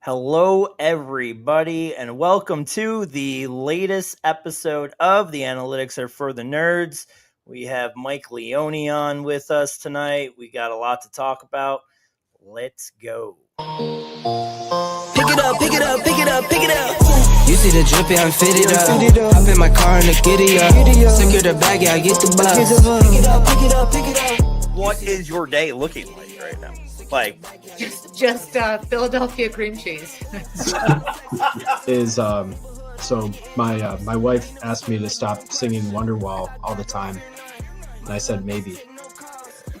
Hello, everybody, and welcome to the latest episode of the Analytics Are for the Nerds. We have Mike Leone on with us tonight. We got a lot to talk about. Let's go. Pick it up, pick it up, pick it up, pick it up. You see the drippy, I'm fitted up. Hop in my car and the giddy up. Secure the bag, yeah, I get the bus. Pick it up, pick it up, pick it up. What is your day looking like right now? Just Philadelphia cream cheese. So my wife asked me to stop singing Wonderwall all the time, and I said maybe.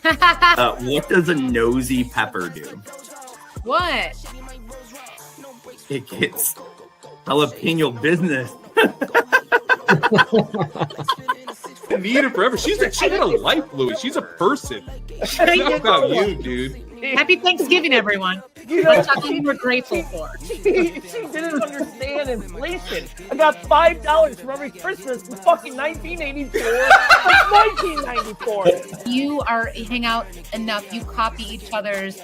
What does a nosy pepper do? What? It gets jalapeno business. I need it forever. She had a life, Louis. She's a person. It's not about you, dude. Happy Thanksgiving, everyone. What's something we're grateful for? She didn't understand inflation. I got $5 for every Christmas in fucking 1984. It's 1994. You hang out enough. You copy each other's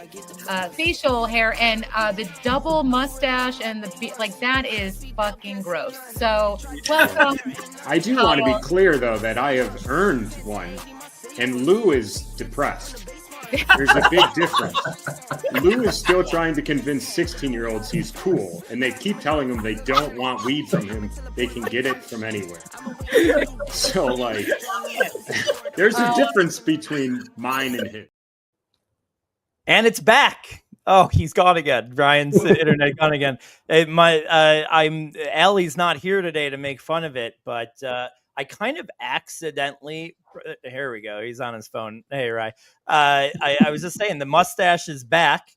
facial hair and the double mustache and that is fucking gross. So welcome. I do want to be clear though that I have earned one, and Lou is depressed. There's a big difference. Lou is still trying to convince 16-year-olds he's cool, and they keep telling him they don't want weed from him. They can get it from anywhere. So, there's a difference between mine and his. And it's back. Oh, he's gone again. Ryan's internet gone again. Allie's not here today to make fun of it, but I kind of accidentally. Here we go. He's on his phone. Hey, Ryan. I was just saying the mustache is back,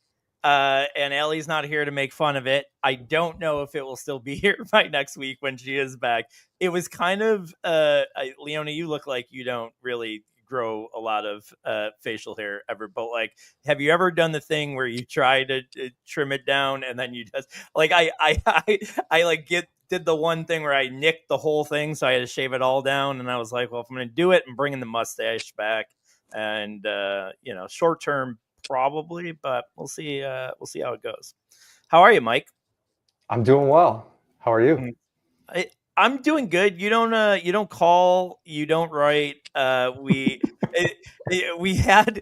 and Allie's not here to make fun of it. I don't know if it will still be here by next week when she is back. It was kind of Leone. You look like you don't really grow a lot of facial hair ever, but have you ever done the thing where you try to trim it down and then you just did the one thing where I nicked the whole thing, so I had to shave it all down, and I was like, well, if I'm going to do it, I'm bringing the mustache back, and short term probably, but we'll see how it goes. How are you, Mike? I'm doing well. How are you? I'm doing good. You don't call, you don't write. We had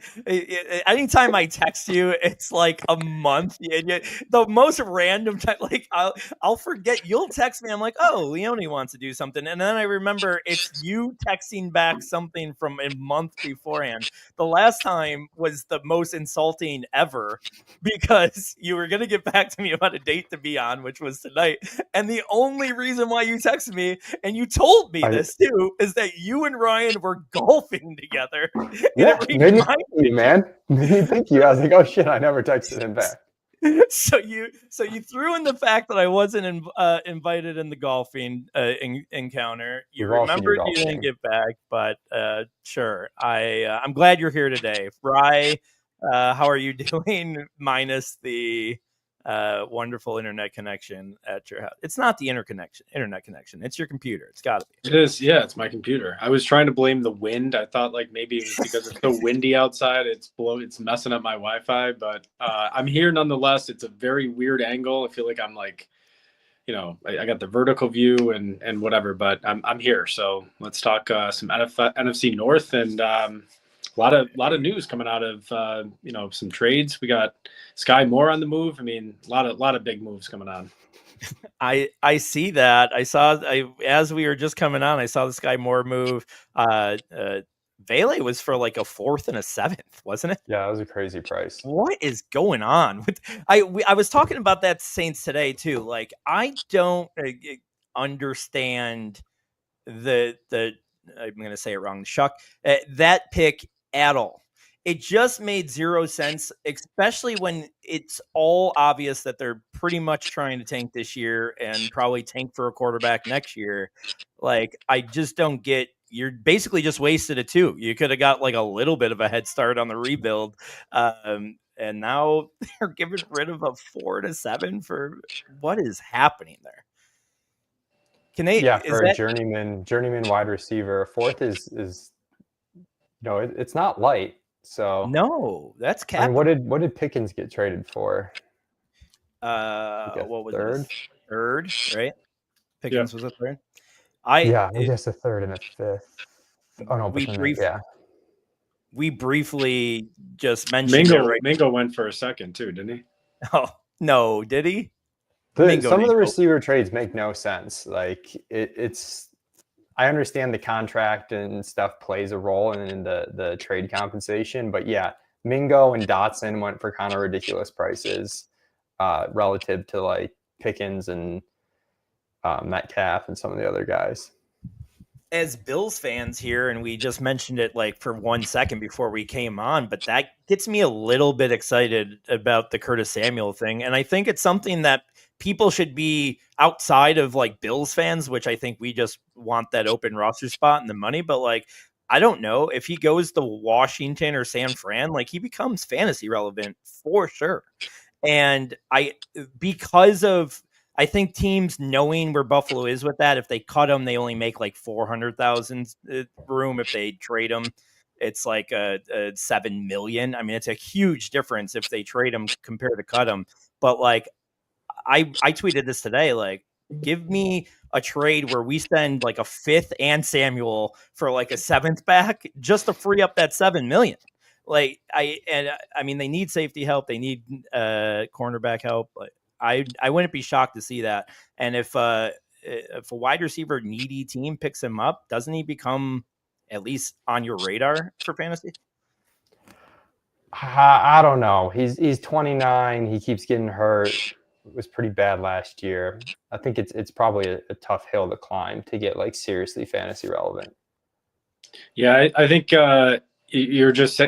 anytime I text you, it's like a month. The most random time, I'll forget. You'll text me. I'm like, oh, Leone wants to do something, and then I remember it's you texting back something from a month beforehand. The last time was the most insulting ever because you were gonna get back to me about a date to be on, which was tonight, and the only reason why you texted me, and you told me this too, is that you and Ryan were golfing together. Yeah, made me thank you, man. Made me thank you. I was like, oh shit, I never texted him back. So you threw in the fact that I wasn't invited in the golfing encounter. You remembered you didn't get back, but sure. I'm glad you're here today. Rye, how are you doing? Minus the wonderful internet connection at your house. It's not the internet connection. It's your computer. It's got to be. It is. Yeah, it's my computer. I was trying to blame the wind. I thought maybe it was because it's so windy outside. It's messing up my Wi-Fi, but I'm here nonetheless. It's a very weird angle. I feel like I'm I got the vertical view and whatever, but I'm here. So let's talk some NFC North and a lot of news coming out of some trades. We got Sky Moore on the move. I mean, a lot of big moves coming on. I see that. As we were just coming on, I saw the Sky Moore move. Vele was for a 4th and a 7th, wasn't it? Yeah, it was a crazy price. What is going on? I was talking about that Saints today too. I don't understand the I'm going to say it wrong. Shuck that pick at all. It just made zero sense, especially when it's all obvious that they're pretty much trying to tank this year and probably tank for a quarterback next year. I just don't get. You're basically just wasted a 2. You could have got a little bit of a head start on the rebuild, and now they're getting rid of a 4 to 7 for what is happening there. Can they? Yeah, for a journeyman wide receiver, 4th is it's not light. So no, that's cap. I mean, what did Pickens get traded for? What was third? it? Third, right? Pickens Yeah. was a third. Yeah, I guess a third and a fifth. Oh no, We but then we briefly just mentioned it, right? Mingo went for a second too, didn't he? Oh no, did he? Mingo some of the didn't go. receiver trades make no sense. Like it's I understand the contract and stuff plays a role in the trade compensation, but yeah, Mingo and Dotson went for kind of ridiculous prices relative to like Pickens and Metcalf and some of the other guys. As Bills fans here, and we just mentioned it like for 1 second before we came on, but that gets me a little bit excited about the Curtis Samuel thing. And I think it's something that people should be outside of like Bills fans, which I think we just want that open roster spot and the money. But like, I don't know if he goes to Washington or San Fran, like he becomes fantasy relevant for sure. And because of, I think teams knowing where Buffalo is with that, if they cut him, they only make like 400,000 room. If they trade him, it's like a 7 million. I mean, it's a huge difference if they trade him compared to cut him. But like, I tweeted this today, like, give me a trade where we send like a fifth and Samuel for like a seventh back just to free up that 7 million. Like I mean, they need safety help. They need cornerback help. But I wouldn't be shocked to see that. And if a wide receiver needy team picks him up, doesn't he become at least on your radar for fantasy? I don't know. He's 29. He keeps getting hurt. It was pretty bad last year. I think it's probably a tough hill to climb to get like seriously fantasy relevant. Yeah, I think you're just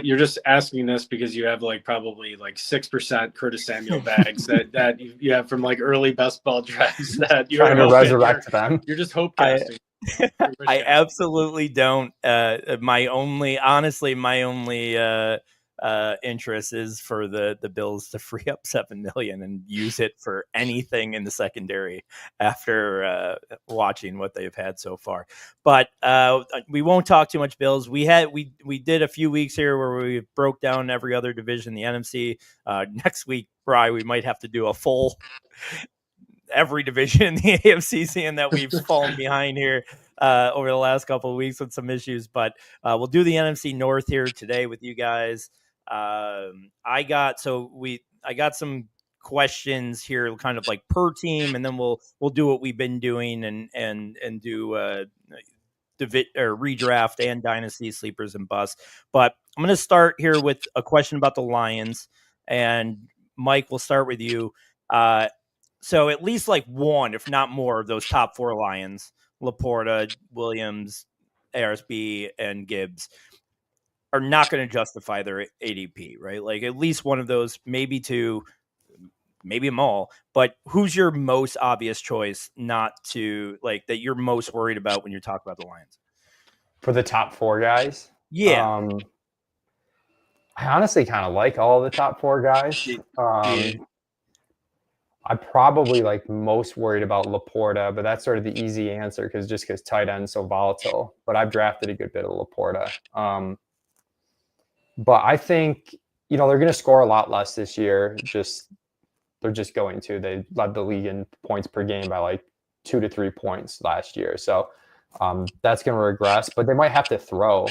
asking this because you have like probably like 6% Curtis Samuel bags that you have from like early best ball drafts that you're trying to resurrect them. You're just hope casting. I absolutely don't. My only interest is for the Bills to free up 7 million and use it for anything in the secondary after watching what they've had so far. But we won't talk too much Bills. We did a few weeks here where we broke down every other division, the NFC. Next week, Bri, we might have to do a full every division in the AFC, seeing that we've fallen behind here over the last couple of weeks with some issues. But we'll do the NFC North here today with you guys. I got some questions here, kind of like per team, and then we'll do what we've been doing and do redraft and dynasty sleepers and busts. But I'm going to start here with a question about the Lions, and Mike, we'll start with you. So at least like one, if not more, of those top four Lions, Laporta, Williams, ARSB, and Gibbs, are not going to justify their ADP, right? Like at least one of those, maybe two, maybe them all. But who's your most obvious choice not to, like, that you're most worried about when you're talking about the Lions? For the top four guys? Yeah. I honestly kind of like all the top four guys. I'm probably like most worried about Laporta, but that's sort of the easy answer because tight end's so volatile. But I've drafted a good bit of Laporta. But I think, they're going to score a lot less this year. They're just going to. They led the league in points per game by like 2 to 3 points last year. So that's going to regress, but they might have to throw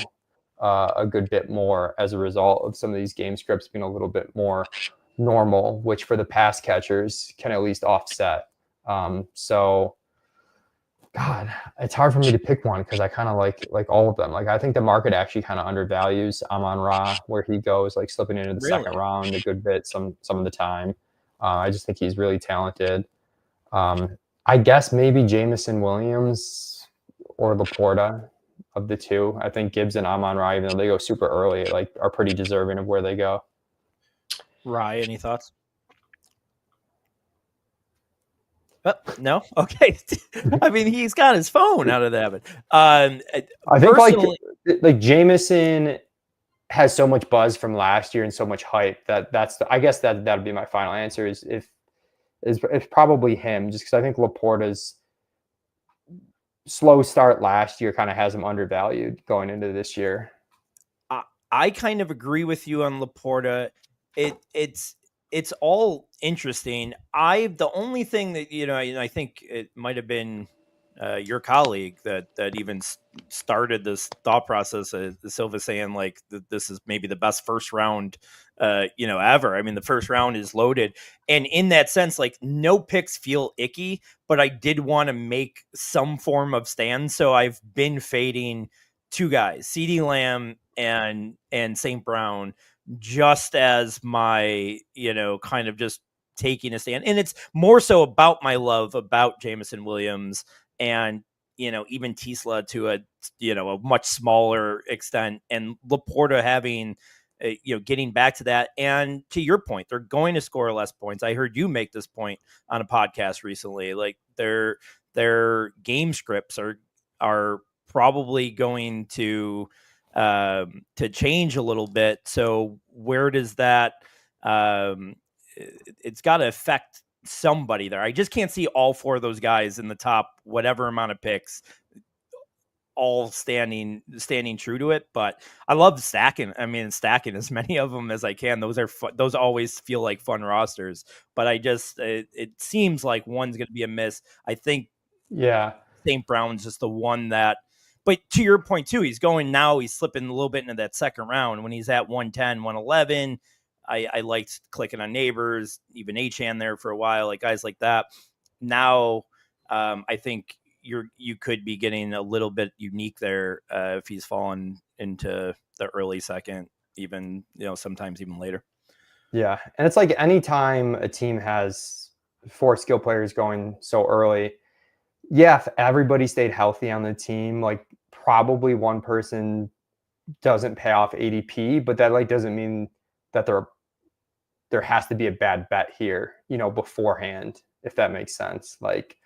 a good bit more as a result of some of these game scripts being a little bit more normal, which for the pass catchers can at least offset. So, God, it's hard for me to pick one because I kind of like all of them. Like I think the market actually kind of undervalues Amon-Ra where he goes, like slipping into the second round a good bit some of the time. I just think he's really talented. I guess maybe Jameson Williams or Laporta of the two. I think Gibbs and Amon-Ra, even though they go super early, like are pretty deserving of where they go. Rye, any thoughts? No? Okay. I mean, he's got his phone out of the habit. I think like Jameson has so much buzz from last year and so much hype I guess that'd be my final answer is it's probably him, just because I think Laporta's slow start last year kind of has him undervalued going into this year. I kind of agree with you on Laporta. It's it's all interesting. The only thing that I think it might have been your colleague that even started this thought process. Silva saying like this is maybe the best first round, ever. I mean, the first round is loaded, and in that sense, like no picks feel icky. But I did want to make some form of stand, so I've been fading two guys, CeeDee Lamb and St. Brown, just as my, kind of just taking a stand. And it's more so about my love about Jameson Williams and, even Tisla to a much smaller extent, and Laporta having, getting back to that. And to your point, they're going to score less points. I heard you make this point on a podcast recently. Like their game scripts are probably going to change a little bit. So where does that? It's got to affect somebody there. I just can't see all four of those guys in the top whatever amount of picks all standing true to it. But I love stacking. I mean, stacking as many of them as I can. Those are those always feel like fun rosters. But it seems like one's going to be a miss. I think St. Brown's just the one that. But to your point too, he's slipping a little bit into that second round when he's at 110, 111. I liked clicking on Neighbors, even Achan there for a while, like guys like that. Now, I think you could be getting a little bit unique there if he's fallen into the early second, even sometimes even later. Yeah, and it's like anytime a team has 4 skill players going so early, if everybody stayed healthy on the team, like probably one person doesn't pay off ADP, but that like doesn't mean that there has to be a bad bet here, beforehand, if that makes sense. Like,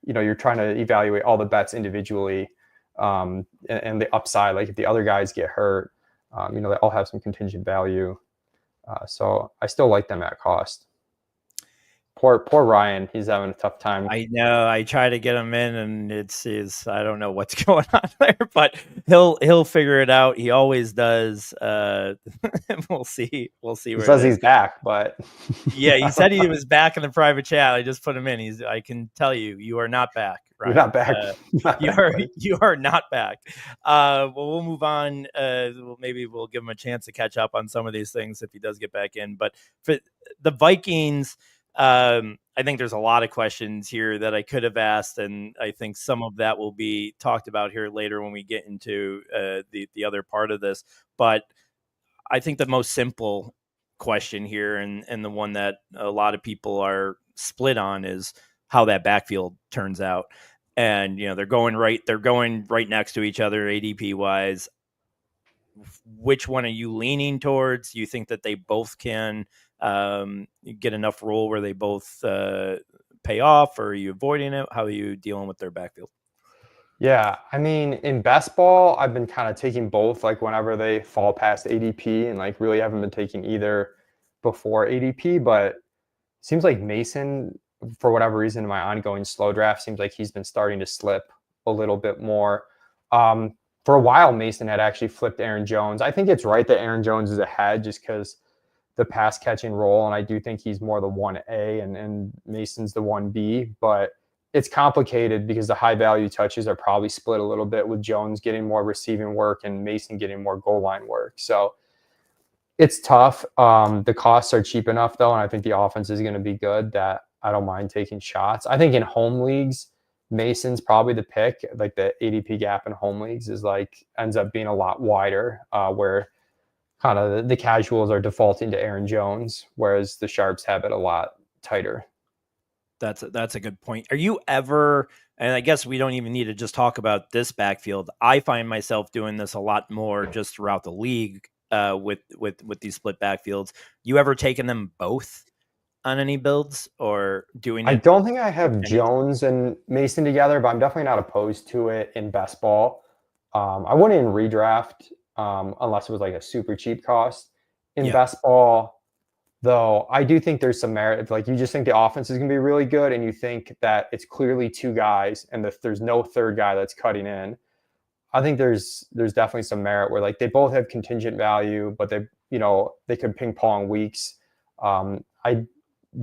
you're trying to evaluate all the bets individually, and the upside. Like if the other guys get hurt, they all have some contingent value. So I still like them at cost. Poor Ryan, he's having a tough time. I know. I try to get him in, and I don't know what's going on there, but he'll figure it out. He always does. We'll see. He says he's back, but yeah, he said he was back in the private chat. I just put him in. I can tell you are not back. Right? You're not back. You are not back. Well, we'll move on. Maybe we'll give him a chance to catch up on some of these things if he does get back in. But for the Vikings. I think there's a lot of questions here that I could have asked, and I think some of that will be talked about here later when we get into the other part of this. But I think the most simple question here, and the one that a lot of people are split on, is how that backfield turns out. And they're going right next to each other ADP wise. Which one are you leaning towards? You think that they both can get enough role where they both pay off, or are you avoiding it? How are you dealing with their backfield? Yeah, I mean, in best ball, I've been kind of taking both, like whenever they fall past ADP, and like really haven't been taking either before ADP. But it seems like Mason, for whatever reason, in my ongoing slow draft, seems like he's been starting to slip a little bit more. For a while, Mason had actually flipped Aaron Jones. I think it's right that Aaron Jones is ahead just because the pass catching role, and I do think he's more the 1A and Mason's the 1B, but it's complicated because the high value touches are probably split a little bit, with Jones getting more receiving work and Mason getting more goal line work. So it's tough. The costs are cheap enough though, and I think the offense is going to be good that I don't mind taking shots. I think in home leagues, Mason's probably the pick. Like the ADP gap in home leagues ends up being a lot wider, where kind of the casuals are defaulting to Aaron Jones, whereas the sharps have it a lot tighter. That's a good point. Are you ever, and I guess we don't even need to just talk about this backfield. I find myself doing this a lot more just throughout the league with these split backfields. You ever taken them both on any builds, or doing it? I don't think I have Jones and Mason together, but I'm definitely not opposed to it in best ball. I wouldn't in redraft unless it was like a super cheap cost. In best ball, though, I do think there's some merit. If like you just think the offense is going to be really good, and you think that it's clearly two guys, and there's no third guy that's cutting in, I think there's definitely some merit where like they both have contingent value, but they could ping pong weeks. I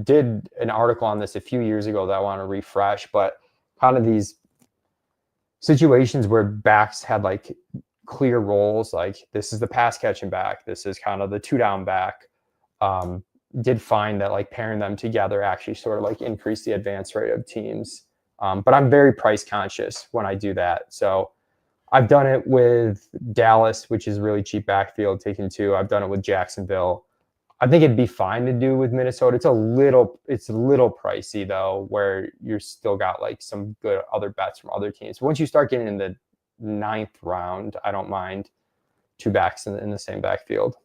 did an article on this a few years ago that I want to refresh, but kind of these situations where backs had like clear roles, like this is the pass catching back, this is kind of the 2-down back. Did find that like pairing them together actually sort of like increased the advance rate of teams. But I'm very price conscious when I do that. So I've done it with Dallas, which is really cheap backfield, taking 2. I've done it with Jacksonville. I think it'd be fine to do with Minnesota. It's a little pricey though, where you're still got like some good other bets from other teams. Once you start getting in the 9th round, I don't mind 2 backs in the same backfield.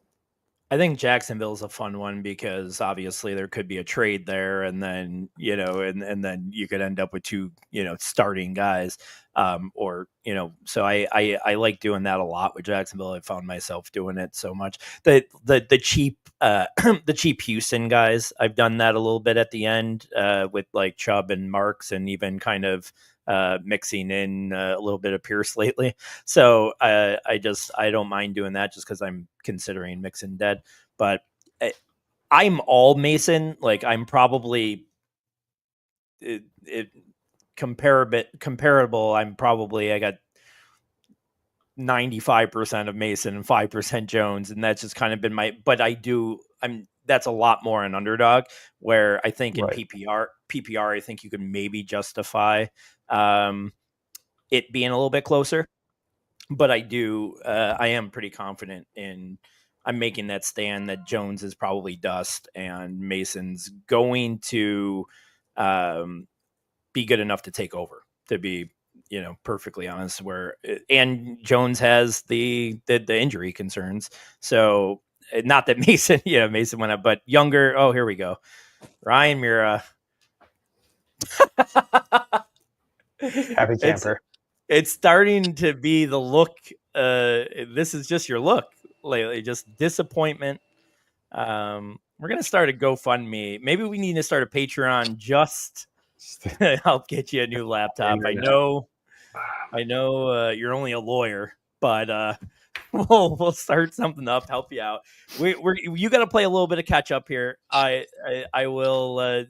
I think Jacksonville's a fun one because obviously there could be a trade there, and then and then you could end up with 2 starting guys, so I like doing that a lot with Jacksonville. I found myself doing it so much. The cheap the cheap Houston guys, I've done that a little bit at the end with like Chubb and Marks, and even kind of mixing in a little bit of Pierce lately. So I don't mind doing that just because I'm considering mixing dead. But I'm all Mason. Like I'm probably comparable. I got 95% of Mason and 5% Jones, and that's just kind of been my. But that's a lot more an underdog, where I think in PPR, I think you could maybe justify it being a little bit closer. But I am pretty confident I'm making that stand that Jones is probably dust and Mason's going to be good enough to take over, to be perfectly honest, and Jones has the injury concerns. So not that Mason went up, but younger. Oh, here we go. Ryan Mira. Happy camper. It's starting to be the look. This is just your look lately, just disappointment. We're going to start a GoFundMe. Maybe we need to start a Patreon just to help get you a new laptop. I know you're only a lawyer, but we'll start something up, help you out. You got to play a little bit of catch up here. I will.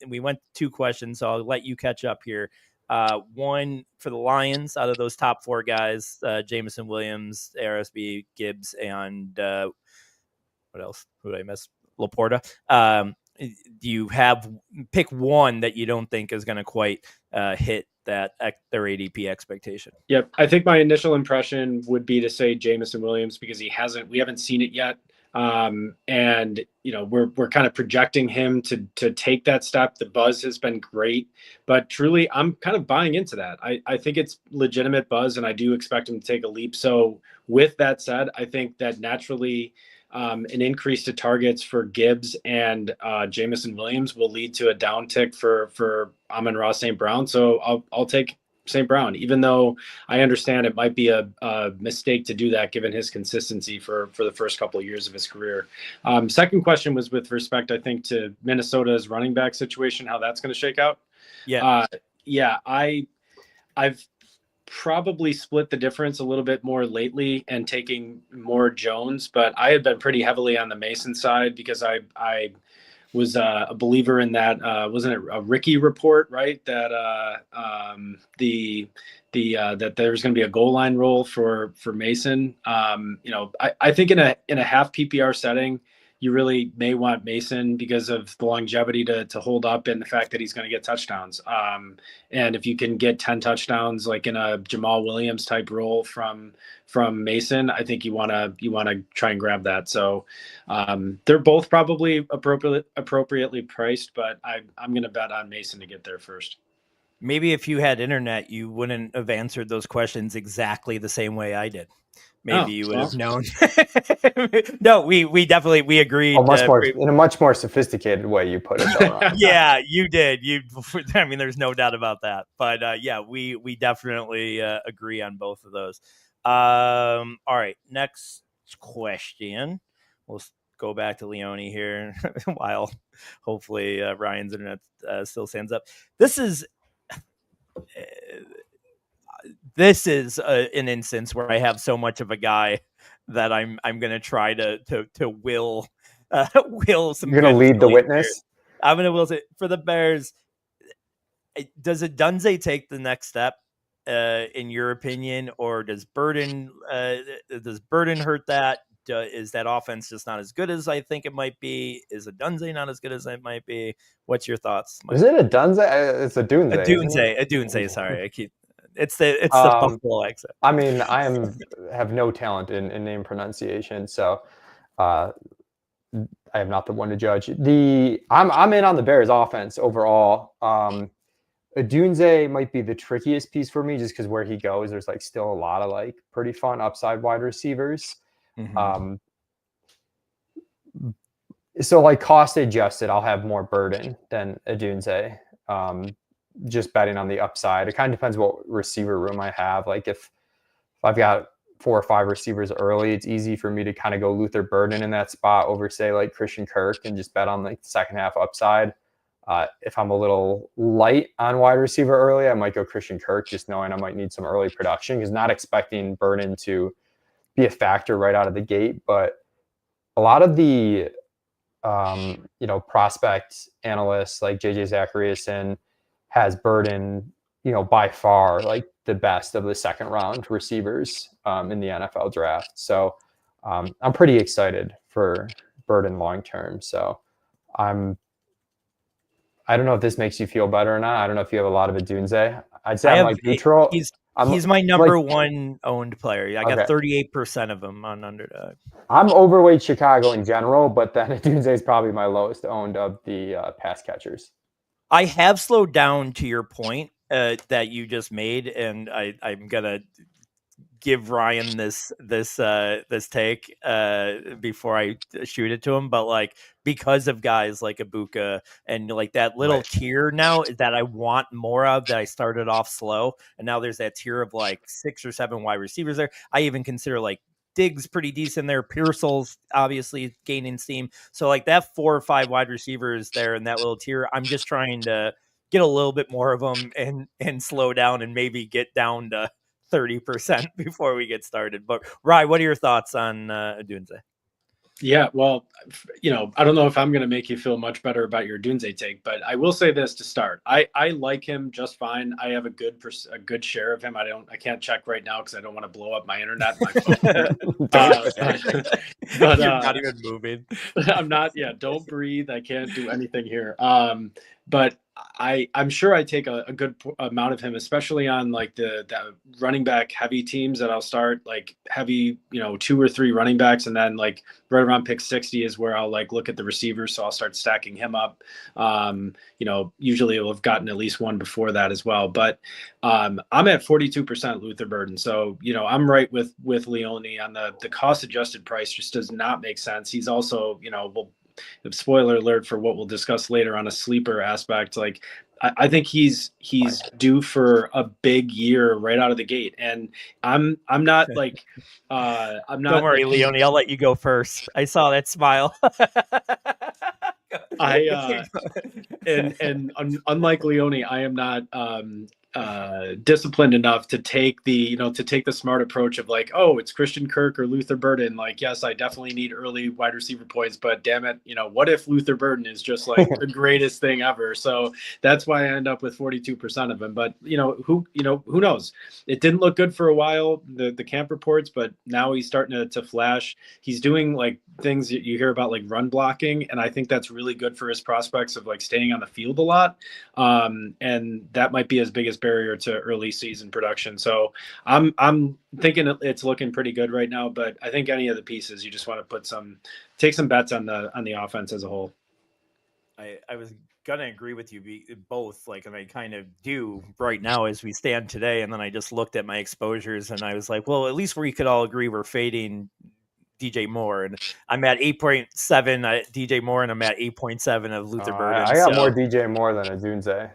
We went 2 questions, so I'll let you catch up here. One for the Lions out of those top 4 guys: Jameson Williams, ARSB, Gibbs, and what else? Who did I miss? Laporta. Do you have pick one that you don't think is going to quite hit their ADP expectation? Yep. I think my initial impression would be to say Jameson Williams, because we haven't seen it yet. And we're kind of projecting him to take that step. The buzz has been great, but truly I'm kind of buying into that. I think it's legitimate buzz, and I do expect him to take a leap. So with that said, I think that naturally an increase to targets for Gibbs and Jameson Williams will lead to a downtick for Amon-Ra St. Brown. So I'll take St. Brown, even though I understand it might be a mistake to do that given his consistency for the first couple of years of his career. Second question was with respect, I think, to Minnesota's running back situation, how that's going to shake out. I've probably split the difference a little bit more lately and taking more Jones, but I had been pretty heavily on the Mason side because I was a believer in that. Wasn't it a Ricky report, right? That that there was going to be a goal line role for Mason. I think in a half PPR setting, you really may want Mason because of the longevity to hold up and the fact that he's going to get touchdowns. And if you can get 10 touchdowns, like in a Jamal Williams type role from Mason, I think you want to try and grab that. So they're both probably appropriately priced, but I'm going to bet on Mason to get there first. Maybe if you had internet, you wouldn't have answered those questions exactly the same way I did. Maybe you would have known. No, we definitely agreed. In a much more sophisticated way, you put it. Though, yeah, you did. I mean, there's no doubt about that. But we definitely agree on both of those. All right, next question. We'll go back to Leone here while hopefully Ryan's internet still stands up. This is an instance where I have so much of a guy that I'm going to try to will will some You're gonna good lead the Philly witness. Bears. I'm gonna will say for the Bears. Does Adunze take the next step, in your opinion, or does Burden hurt that? Is that offense just not as good as I think it might be? Is Adunze not as good as it might be? What's your thoughts, Mike? Is it a Dunze? It's a Dunze. Adunze. Sorry, I keep it's the Buffalo accent. I mean, have no talent in name pronunciation, so I am not the one to judge. I'm in on the Bears offense overall. Adunze might be the trickiest piece for me just because where he goes, there's like still a lot of like pretty fun upside wide receivers. Mm-hmm. So like cost adjusted, I'll have more Burden than Adunze. Just betting on the upside. It kind of depends what receiver room I have. Like if I've got 4 or 5 receivers early, it's easy for me to kind of go Luther Burden in that spot over say like Christian Kirk and just bet on like the second half upside. If I'm a little light on wide receiver early, I might go Christian Kirk, just knowing I might need some early production because not expecting Burden to be a factor right out of the gate. But a lot of the prospect analysts like JJ Zachariason has Burden, by far like the best of the second round receivers in the NFL draft. So I'm pretty excited for Burden long term. So I don't know if this makes you feel better or not. I don't know if you have a lot of Adunze. I'd say I'm like neutral. He's my number one owned player. I got Okay. 38% of him on Underdog. I'm overweight Chicago in general, but then Adunze is probably my lowest owned of the pass catchers. I have slowed down to your point that you just made, and I'm gonna give Ryan this take before I shoot it to him. But like because of guys like Ibuka and like that little tier now that I want more of, that I started off slow, and now there's that tier of like 6 or 7 wide receivers there. I even consider like Diggs pretty decent there. Pearsall's obviously gaining steam. So like that 4 or 5 wide receivers there in that little tier, I'm just trying to get a little bit more of them and slow down and maybe get down to 30% before we get started. But Rye, what are your thoughts on Adunze? Yeah, well, I don't know if I'm going to make you feel much better about your Dunze take, but I will say this to start. I like him just fine. I have a good share of him. I can't check right now because I don't want to blow up my internet. My phone. But you're not even moving. I'm not. Yeah, don't breathe. I can't do anything here. But I'm sure I take a good amount of him, especially on like the running back heavy teams that I'll start like heavy, 2 or 3 running backs. And then like right around pick 60 is where I'll like look at the receivers. So I'll start stacking him up. Usually I'll have gotten at least one before that as well. But I'm at 42% Luther Burden. So, I'm right with Leone on the cost adjusted price just does not make sense. He's also, spoiler alert for what we'll discuss later on a sleeper aspect. Like I think he's due for a big year right out of the gate. And I'm not like, I'm not. Don't worry, like, Leone, I'll let you go first. I saw that smile. Unlike Leone, I am not disciplined enough to take the smart approach of like, oh, it's Christian Kirk or Luther Burden. Like, yes, I definitely need early wide receiver points, but damn it, what if Luther Burden is just like the greatest thing ever? So that's why I end up with 42% of him. But who knows? It didn't look good for a while, the camp reports, but now he's starting to flash. He's doing like things that you hear about like run blocking, and I think that's really good for his prospects of like staying on the field a lot. And that might be his biggest barrier to early season production. So I'm thinking it's looking pretty good right now, but I think any of the pieces you just want to take some bets on the offense as a whole. I was gonna agree with you both, like, and I kind of do right now as we stand today. And then I just looked at my exposures and I was like, well, at least we could all agree we're fading DJ Moore, and I'm at 8.7 DJ Moore, and I'm at 8.7 of Luther Burden. I got more DJ Moore than Adunze.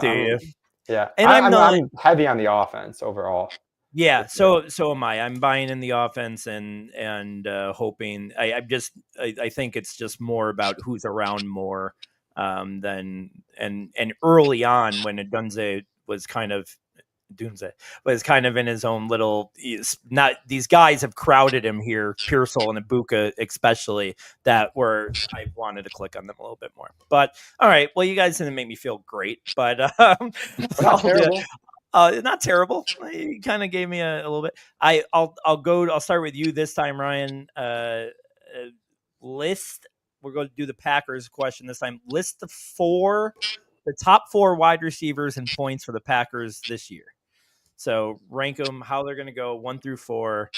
Do you? Yeah, and I'm heavy on the offense overall. Yeah, so am I. I'm buying in the offense and hoping. I think it's just more about who's around more than and early on when Adunze was kind of Doomsday, but it's kind of in his own little. Not these guys have crowded him here, Pearsall and Ibuka especially. That were I wanted to click on them a little bit more. But all right, well, you guys didn't make me feel great, but Not terrible. not terrible. You kind of gave me a little bit. I'll start with you this time, Ryan. List. We're going to do the Packers question this time. List the top 4 wide receivers and points for the Packers this year. So rank them how they're going to go 1 through 4.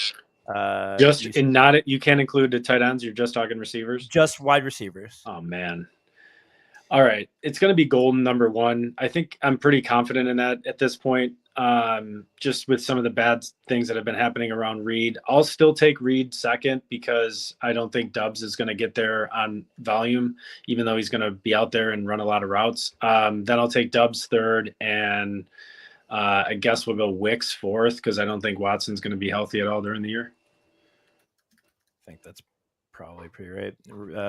You can't include the tight ends. You're just talking receivers. Just wide receivers. Oh man. All right, it's going to be Golden number 1. I think I'm pretty confident in that at this point. Just with some of the bad things that have been happening around Reed, I'll still take Reed second because I don't think Dubs is going to get there on volume, even though he's going to be out there and run a lot of routes. Then I'll take Dubs third, and I guess we'll go Wicks fourth because I don't think Watson's going to be healthy at all during the year. I think that's probably pretty right.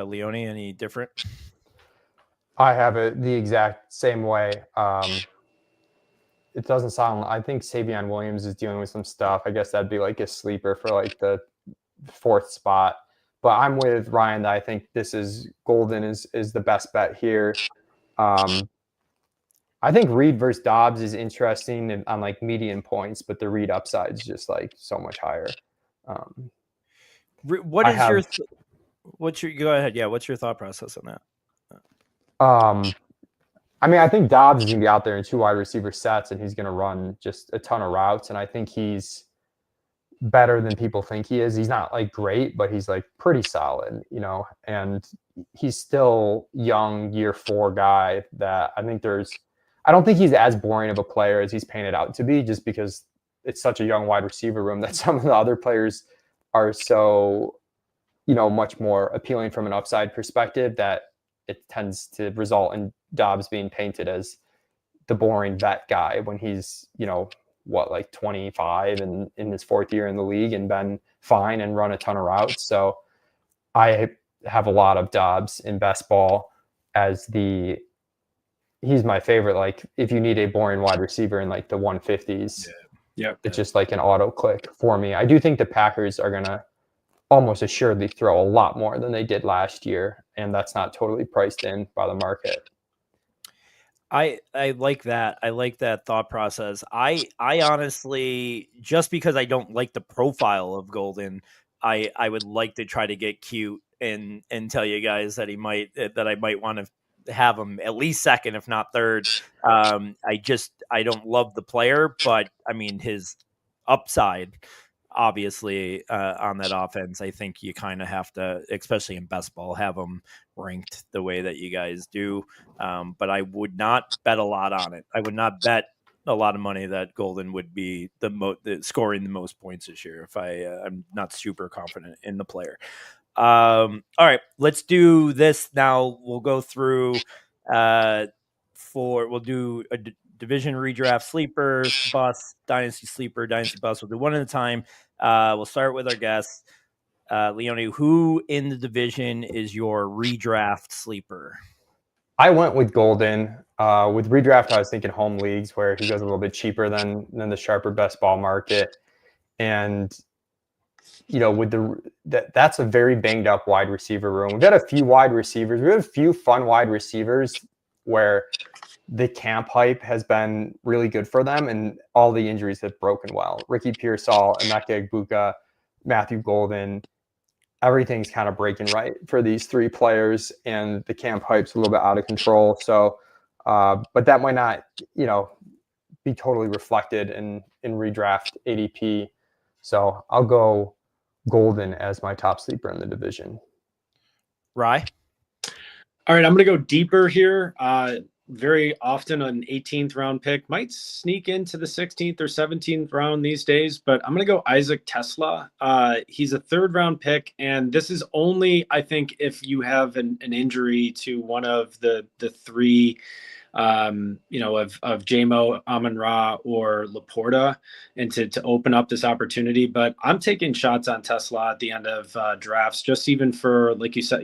Leone, any different? I have it the exact same way. It doesn't sound. I think Savion Williams is dealing with some stuff. I guess that'd be like a sleeper for like the 4th spot. But I'm with Ryan that I think this is Golden is the best bet here. I think Reed versus Dobbs is interesting on like median points, but the Reed upside is just like so much higher. Go ahead? Yeah, what's your thought process on that? I mean, I think Dobbs is going to be out there in 2 wide receiver sets, and he's going to run just a ton of routes. And I think he's better than people think he is. He's not like great, but he's like pretty solid, and he's still young, year 4 guy that I don't think he's as boring of a player as he's painted out to be, just because it's such a young wide receiver room that some of the other players are so, much more appealing from an upside perspective that it tends to result in Dobbs being painted as the boring vet guy when he's, like 25 and in his 4th year in the league and been fine and run a ton of routes. So I have a lot of Dobbs in best ball as he's my favorite. Like if you need a boring wide receiver in like the 150s, it's just like an auto click for me. I do think the Packers are going to almost assuredly throw a lot more than they did last year, and that's not totally priced in by the market. I like that. I like that thought process. I honestly, just because I don't like the profile of Golden, I would like to try to get cute and tell you guys that I might want to have him at least second, if not third. I don't love the player, but I mean his upside. Obviously, on that offense, I think you kind of have to, especially in best ball, have them ranked the way that you guys do. But I would not bet a lot on it. I would not bet a lot of money that Golden would be scoring the most points this year if I'm not super confident in the player. All right, let's do this now. We'll go through we'll do a division redraft sleeper, bust, dynasty sleeper, dynasty bust. We'll do one at a time. We'll start with our guests. Leone, who in the division is your redraft sleeper? I went with Golden. With redraft, I was thinking home leagues where he goes a little bit cheaper than the sharper best ball market. And, with that's a very banged up wide receiver room. We've got a few wide receivers. We have a few fun wide receivers where the camp hype has been really good for them, and all the injuries have broken well. Ricky Pearsall, Emeka Egbuka, Matthew Golden, everything's kind of breaking right for these 3 players, and the camp hype's a little bit out of control. So, but that might not, be totally reflected in redraft ADP. So I'll go Golden as my top sleeper in the division. Rye? All right, I'm going to go deeper here. Very often an 18th round pick might sneak into the 16th or 17th round these days, but I'm going to go Isaac Tesla. He's a 3rd round pick, and this is only, I think, if you have an injury to one of the 3 of JMO, Amon-Ra, or Laporta, and to open up this opportunity. But I'm taking shots on Tesla at the end of drafts, just even for, like you said,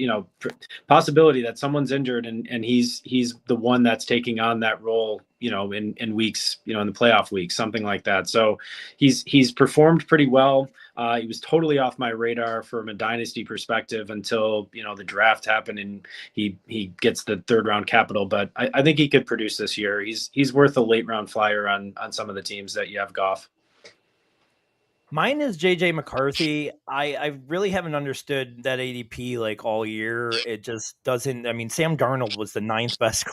possibility that someone's injured and he's the one that's taking on that role, in weeks, in the playoff weeks, something like that. So he's performed pretty well. He was totally off my radar from a dynasty perspective until, the draft happened and he gets the third round capital. But I think he could produce this year. He's worth a late round flyer on some of the teams that you have Goff. Mine is JJ McCarthy. I really haven't understood that ADP like all year. It just doesn't. I mean, Sam Darnold was the ninth best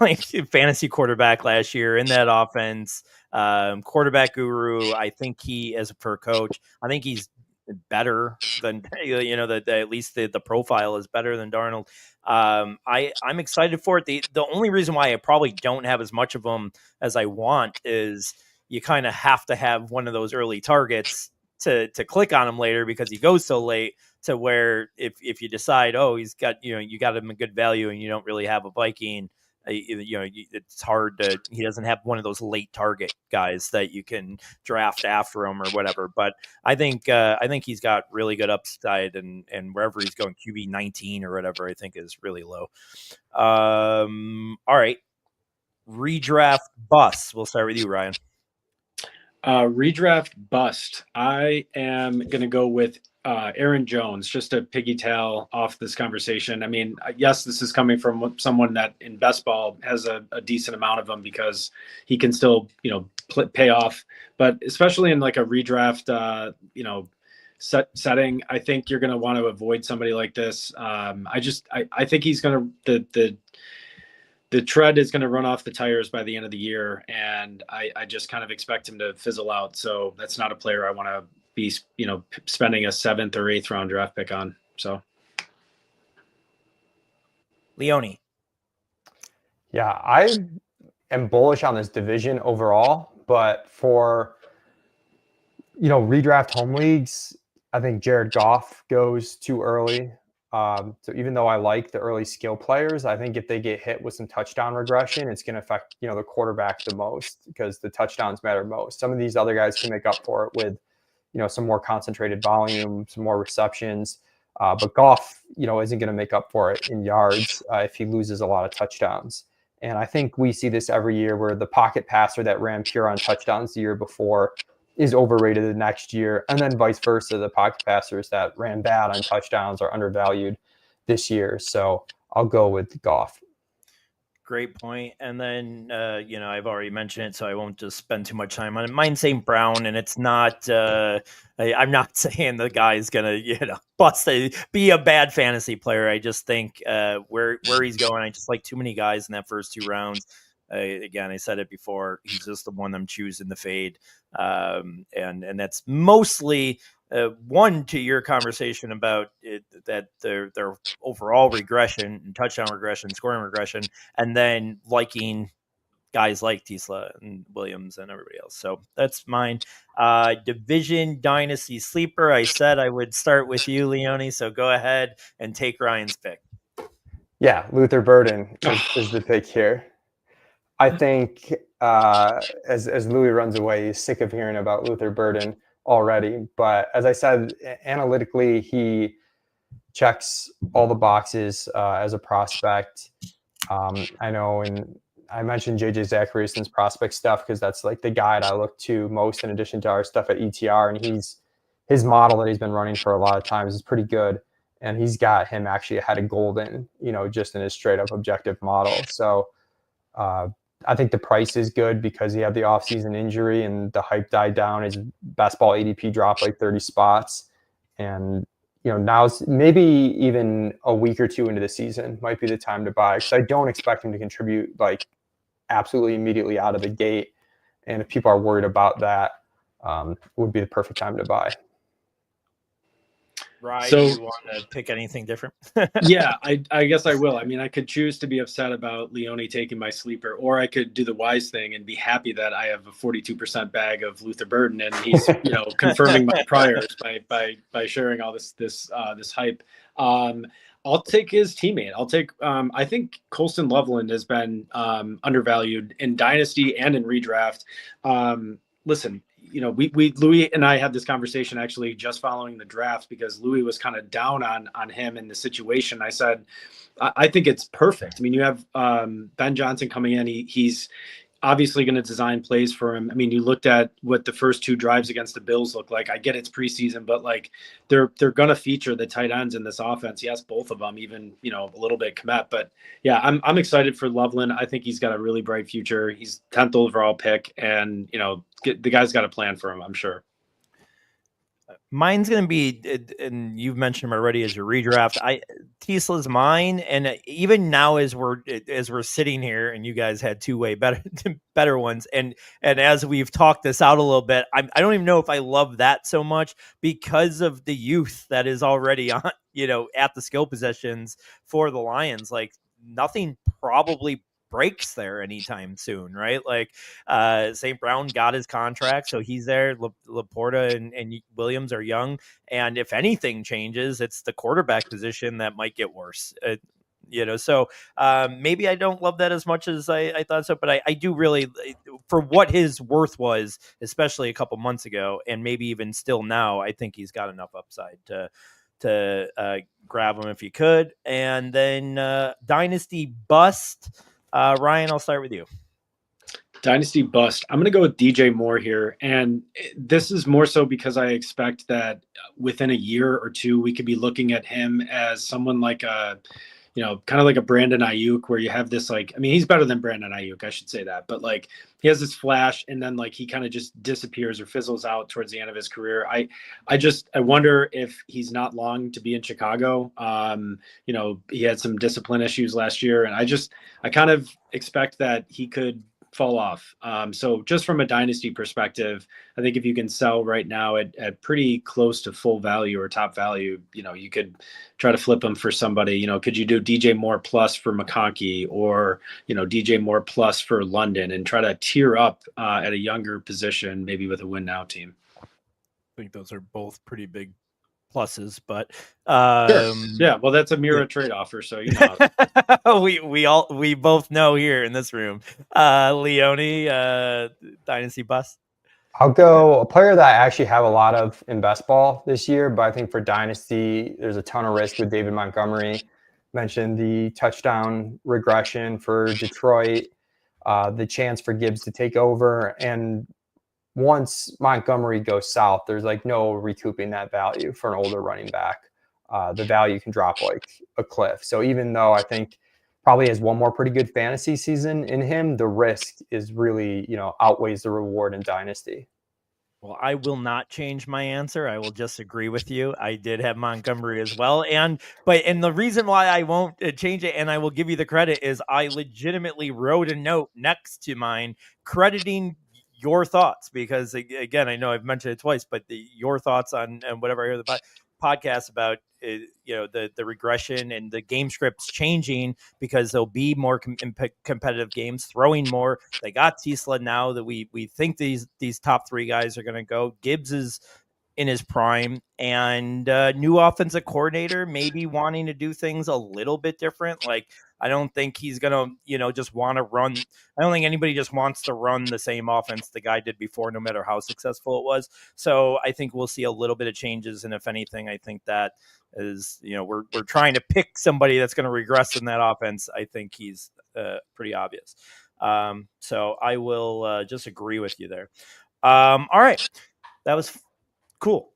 like fantasy quarterback last year in that offense. Quarterback guru. I think he, as a per coach, I think he's better than at least the profile is better than Darnold. I'm excited for it. The only reason why I probably don't have as much of them as I want is you kind of have to have one of those early targets to click on him later because he goes so late, to where if you decide, oh, he's got, you got him a good value and you don't really have a Viking, it's hard to, he doesn't have one of those late target guys that you can draft after him or whatever. But I think he's got really good upside, and wherever he's going, QB 19 or whatever, I think is really low. All right. Redraft bust. We'll start with you, Ryan. Redraft bust. I am going to go with Aaron Jones, just to piggytail off this conversation. I mean, yes, this is coming from someone that in best ball has a decent amount of them because he can still, pay off. But especially in like a redraft, setting, I think you're going to want to avoid somebody like this. I think he's going to the tread is going to run off the tires by the end of the year, and I just kind of expect him to fizzle out. So that's not a player I want to be, spending a 7th or 8th round draft pick on. So, Leone. Yeah, I am bullish on this division overall, but for redraft home leagues, I think Jared Goff goes too early. So even though I like the early skill players, I think if they get hit with some touchdown regression, it's going to affect, the quarterback the most, because the touchdowns matter most. Some of these other guys can make up for it with, some more concentrated volume, some more receptions. But Goff, isn't going to make up for it in yards if he loses a lot of touchdowns. And I think we see this every year where the pocket passer that ran pure on touchdowns the year before is overrated the next year, and then vice versa. The pocket passers that ran bad on touchdowns are undervalued this year. So I'll go with Goff. Great point. And then, I've already mentioned it, so I won't just spend too much time on it. Mine's St. Brown, and it's not, I'm not saying the guy's going to, be a bad fantasy player. I just think where he's going, I just like too many guys in that first 2 rounds. Again, I said it before, he's just the one I'm choosing to fade. And that's mostly one, to your conversation about it, that their overall regression and touchdown regression, scoring regression, and then liking guys like Tesla and Williams and everybody else. So that's mine. Division dynasty sleeper. I said I would start with you, Leone. So go ahead and take Ryan's pick. Yeah, Luther Burden is the pick here. I think as Louis runs away, he's sick of hearing about Luther Burden already. But as I said, analytically, he checks all the boxes as a prospect. I know, and I mentioned JJ Zacharyason's prospect stuff because that's like the guide I look to most in addition to our stuff at ETR. And his model that he's been running for a lot of times is pretty good. And he's got him actually ahead of Golden, just in his straight up objective model. So I think the price is good because he had the offseason injury and the hype died down. His best ball ADP dropped like 30 spots. And, now's maybe even a week or 2 into the season might be the time to buy, because I don't expect him to contribute like absolutely immediately out of the gate. And if people are worried about that, would be the perfect time to buy. Right. So, do you want to pick anything different? Yeah, I guess I will. I mean, I could choose to be upset about Leone taking my sleeper, or I could do the wise thing and be happy that I have a 42% bag of Luther Burden, and he's confirming my priors by sharing all this hype. I'll take his teammate. I'll take. I think Colston Loveland has been undervalued in dynasty and in redraft. Listen, we Louis and I had this conversation actually just following the draft because Louis was kind of down on him in the situation. I said, I think it's perfect. I mean, you have Ben Johnson coming in. He's obviously going to design plays for him. I mean, you looked at what the first two drives against the Bills look like. I get it's preseason, but like they're going to feature the tight ends in this offense. Yes, both of them, even a little bit Kmet. But yeah, I'm excited for Loveland. I think he's got a really bright future. He's 10th overall pick, and the guy's got a plan for him, I'm sure. Mine's going to be, and you've mentioned him already as your redraft. Tesla's mine, and even now as we're sitting here, and you guys had two way better ones, and as we've talked this out a little bit, I don't even know if I love that so much because of the youth that is already on, at the skill positions for the Lions. Like nothing probably breaks there anytime soon, right? Like St. Brown got his contract, so he's there. Laporta and Williams are young, and if anything changes, it's the quarterback position that might get worse. So maybe I don't love that as much as I thought so, but I do really, for what his worth was, especially a couple months ago, and maybe even still now, I think he's got enough upside to grab him if you could. And then Dynasty bust. Ryan, I'll start with you. Dynasty bust. I'm going to go with DJ Moore here. And this is more so because I expect that within a year or two, we could be looking at him as someone like kind of like a Brandon Ayuk, where you have this, he's better than Brandon Ayuk, I should say that. But he has this flash, and then he kind of just disappears or fizzles out towards the end of his career. I wonder if he's not long to be in Chicago. He had some discipline issues last year, and I kind of expect that he could fall off. So just from a dynasty perspective, I think if you can sell right now at pretty close to full value or top value, you could try to flip them for somebody. Could you do DJ Moore plus for McConkey, or DJ Moore plus for London, and try to tier up at a younger position, maybe with a win now team? I think those are both pretty big pluses, but sure. Yeah, well, that's a Mira trade offer, so we both know here in this room. Leone, dynasty bust. I'll go a player that I actually have a lot of in best ball this year, but I think for dynasty, there's a ton of risk with David Montgomery. Mentioned the touchdown regression for Detroit, the chance for Gibbs to take over, and once Montgomery goes south, there's no recouping that value for an older running back. The value can drop like a cliff. So even though I think probably has one more pretty good fantasy season in him, the risk is really, outweighs the reward in dynasty. Well, I will not change my answer. I will just agree with you. I did have Montgomery as well. And the reason why I won't change it, and I will give you the credit, is I legitimately wrote a note next to mine crediting your thoughts, because again, I know I've mentioned it twice, but your thoughts on whatever I hear the podcast about, the regression and the game scripts changing because there'll be more competitive games, throwing more. They got Tesla now that we think these top three guys are going to go. Gibbs is in his prime, and new offensive coordinator, maybe wanting to do things a little bit different. Like, I don't think he's going to, just want to run. I don't think anybody just wants to run the same offense the guy did before, no matter how successful it was. So I think we'll see a little bit of changes. And if anything, I think that is, we're trying to pick somebody that's going to regress in that offense. I think he's pretty obvious. So I will just agree with you there. All right. That was cool.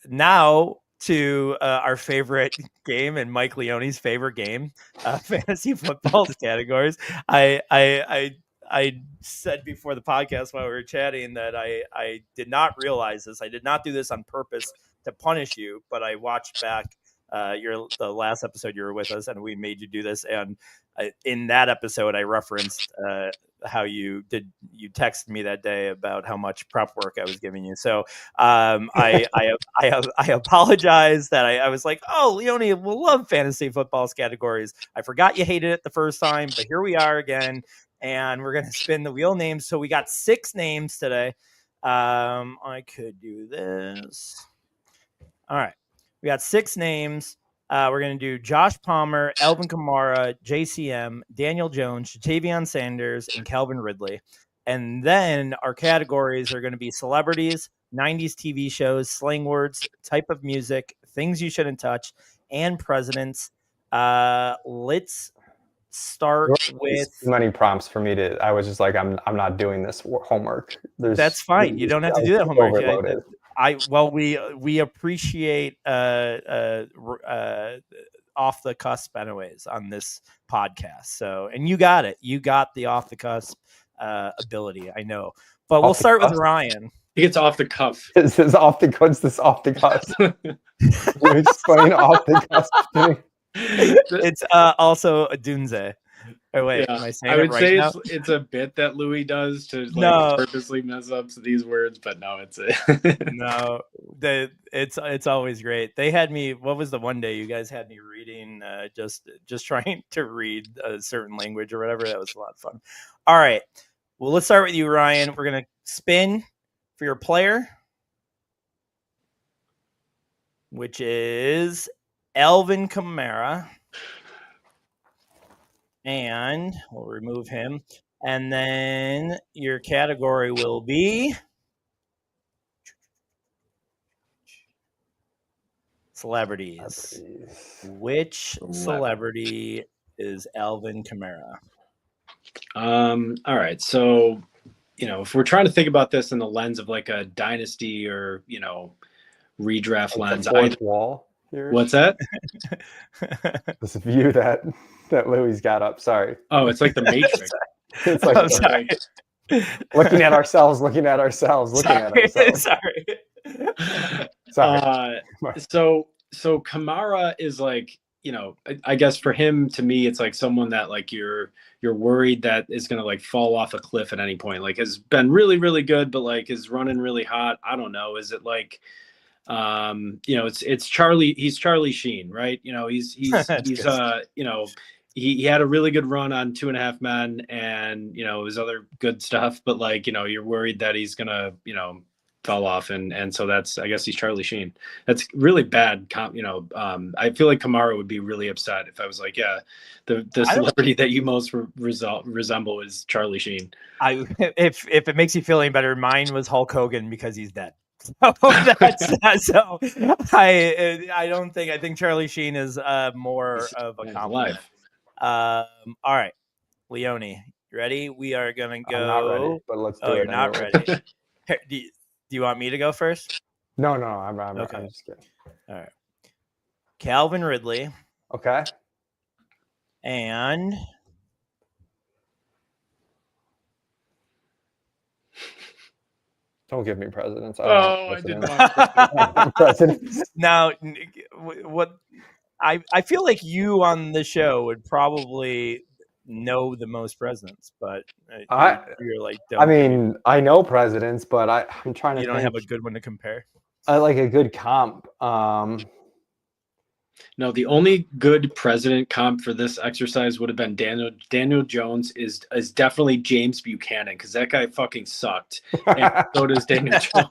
Now to our favorite game and Mike Leone's favorite game, fantasy football categories. I said before the podcast while we were chatting that I did not realize this. I did not do this on purpose to punish you, but I watched back the last episode you were with us, and we made you do this. And in that episode, I referenced how you texted me that day about how much prep work I was giving you. So I apologize that I was like, oh, Leone will love fantasy football categories. I forgot you hated it the first time, but here we are again, and we're gonna spin the wheel names. So we got 6 names today. I could do this. All right. We got 6 names. We're going to do Josh Palmer, Elvin Kamara, JCM, Daniel Jones, Jatavion Sanders, and Calvin Ridley. And then our categories are going to be celebrities, 90s TV shows, slang words, type of music, things you shouldn't touch, and presidents. Let's start with. Too many prompts for me to. I was just like, I'm not doing this homework. That's fine. You don't have to do that homework. Overloaded. We appreciate off the cusp anyways on this podcast. So, and you got it. You got the off the cusp ability. I know. But we'll start with Ryan. He gets off the cuff. This is off the cusp. This off the cusp. You explain off the cusp to me. It's also a Dunze. Oh wait, Yeah. am I saying I would it right say now? it's a bit that Louis does to purposely mess up these words, but no, it's No, it's always great. They had me. What was the one day you guys had me reading? Just trying to read a certain language or whatever. That was a lot of fun. All right. Well, let's start with you, Ryan. We're gonna spin for your player, which is Alvin Kamara. And we'll remove him. And then your category will be celebrities. Which celebrity is Alvin Kamara? All right. So, if we're trying to think about this in the lens of like a dynasty or, redraft lens. Fourth wall here. What's that? This view that Louis got up. Sorry. Oh, it's like the Matrix. It's like sorry. looking at ourselves. Sorry. So Kamara is like, I guess for him, to me, it's like someone that like you're worried that is going to like fall off a cliff at any point. Like has been really, really good, but like is running really hot. I don't know. Is it like, it's Charlie. He's Charlie Sheen, right? He had a really good run on 2.5 Men and, his other good stuff, but like, you're worried that he's going to, fall off. And so I guess he's Charlie Sheen. That's really bad. I feel like Kamara would be really upset if I was like, yeah, the celebrity that you most resemble is Charlie Sheen. If it makes you feel any better, mine was Hulk Hogan because he's dead. So I think Charlie Sheen is more of a compliment. All right, Leone, you ready? We are gonna go. I'm not ready, but let's do it. You're not ready. Do you want me to go first? No, I'm okay. I'm just kidding. All right, Calvin Ridley. Okay. And don't give me presidents. I didn't want presidents. Now, what I feel like you on the show would probably know the most presidents, but you're like, I know presidents, but I'm trying to. You don't have a good one to compare. I like a good comp. No, the only good president comp for this exercise would have been Daniel Jones is definitely James Buchanan because that guy fucking sucked. And so does Daniel Jones.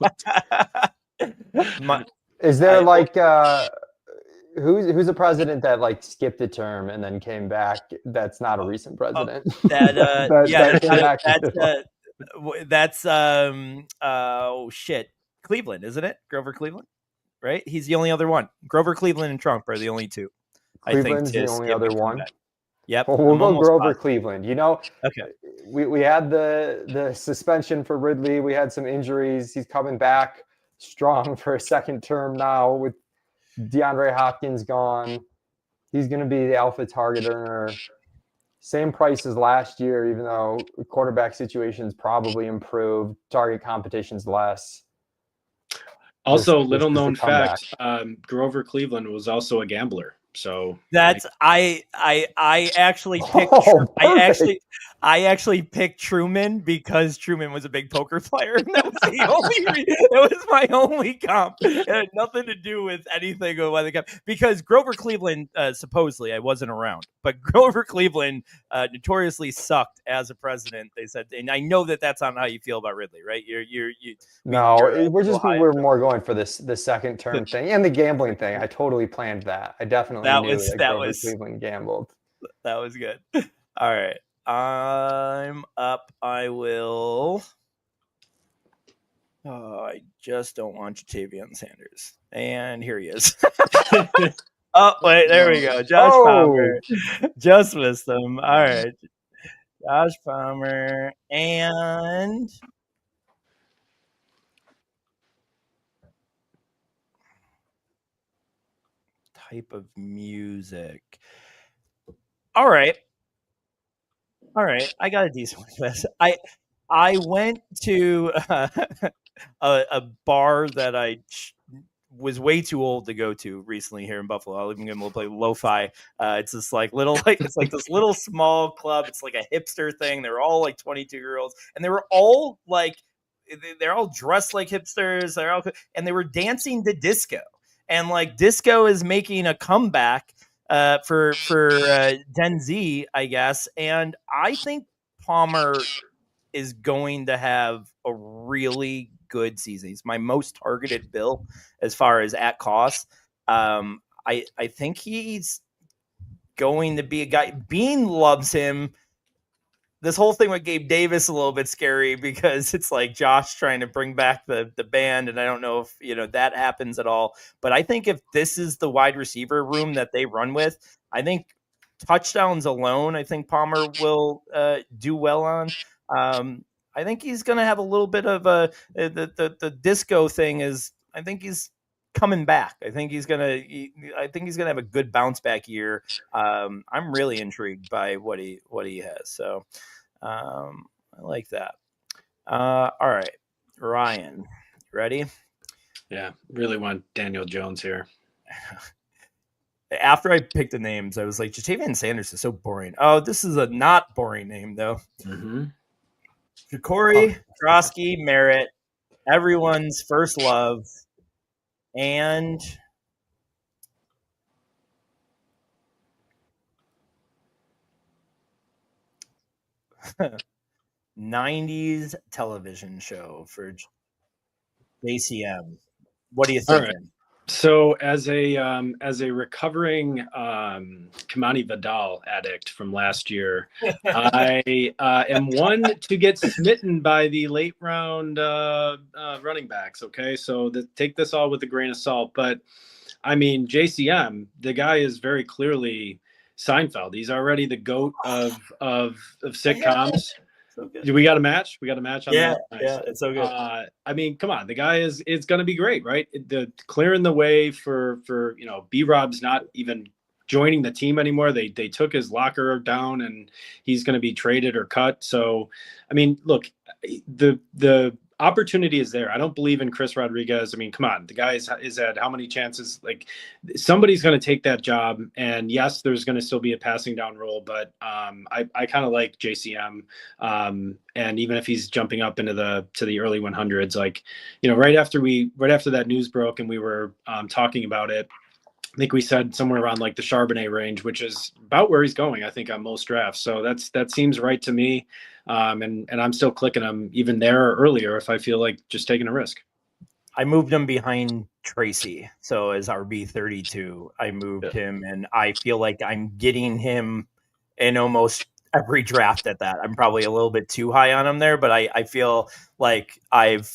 Is there who's a president that like skipped a term and then came back? That's not a recent president. That's Cleveland, isn't it? Grover Cleveland, right? He's the only other one. Grover Cleveland and Trump are the only two. Cleveland's the only other one. Yep. Well, we'll go Grover Cleveland. Okay. We had the suspension for Ridley. We had some injuries. He's coming back strong for a second term now with DeAndre Hopkins gone. He's going to be the alpha target earner. Same price as last year, even though quarterback situation's probably improved. Target competition's less. Also, little known fact, Grover Cleveland was also a gambler. So That's I actually picked Oh, I actually picked Truman because Truman was a big poker player. That was the only that was my only comp. It had nothing to do with anything of the comp because Grover Cleveland supposedly I wasn't around, but Grover Cleveland notoriously sucked as a president. They said, and I know that that's not how you feel about Ridley, right? No, you're we're more going for the second term thing and the gambling thing. I totally planned that. I definitely knew that Grover Cleveland gambled. That was good. All right. I'm up. I will. Oh, I just don't want Jatavian Sanders. And here he is. Oh, wait. There we go. Josh Palmer. Just missed him. All right. Josh Palmer. And type of music. All right. I got a decent one for this. I went to a bar that I was way too old to go to recently here in Buffalo. I'll even go play lo-fi. It's this it's like this little small club. It's like a hipster thing. They're all like 22-year-olds, and they were all like they're all dressed like hipsters. And they were dancing to disco, and like disco is making a comeback for Gen Z, I guess. And I think Palmer is going to have a really good season. He's my most targeted bill as far as at cost. I think he's going to be a guy. Bean loves him. This whole thing with Gabe Davis a little bit scary because it's like Josh trying to bring back the band, and I don't know if that happens at all. But I think if this is the wide receiver room that they run with, I think touchdowns alone, I think Palmer will do well on. I think he's going to have a little bit of the disco thing is. I think he's coming back. I think he's gonna have a good bounce back year. I'm really intrigued by what he has. So I like that. All right, Ryan, ready? Yeah, really want Daniel Jones here. After I picked the names, I was like, Jatavian Sanders is so boring. Oh, this is a not boring name though. Mm-hmm. Jacory, Krosky, Merritt, everyone's first love, and '90s television show for JCM. What are you thinking? All right. So as a recovering Kamani Vidal addict from last year, I am one to get smitten by the late round running backs. Okay, so take this all with a grain of salt. But I mean, JCM, the guy is very clearly Seinfeld. He's already the GOAT of sitcoms. So we got a match. We got a match on that. Nice. Yeah, it's so good. I mean, come on, the guy is going to be great, right? The clearing the way for B-Rob's not even joining the team anymore. They took his locker down, and he's going to be traded or cut. So, I mean, look, the opportunity is there. I don't believe in Chris Rodriguez. I mean, come on, the guy is had how many chances? Like, somebody's going to take that job, and yes, there's going to still be a passing down role, but I kind of like JCM, and even if he's jumping up into the early 100s, like, right after that news broke and we were talking about it, I think we said somewhere around like the Charbonnet range, which is about where he's going, I think, on most drafts. So that seems right to me. And I'm still clicking him even there or earlier if I feel like just taking a risk. I moved him behind Tracy. So as RB32, I moved him, and I feel like I'm getting him in almost every draft at that. I'm probably a little bit too high on him there, but I feel like I've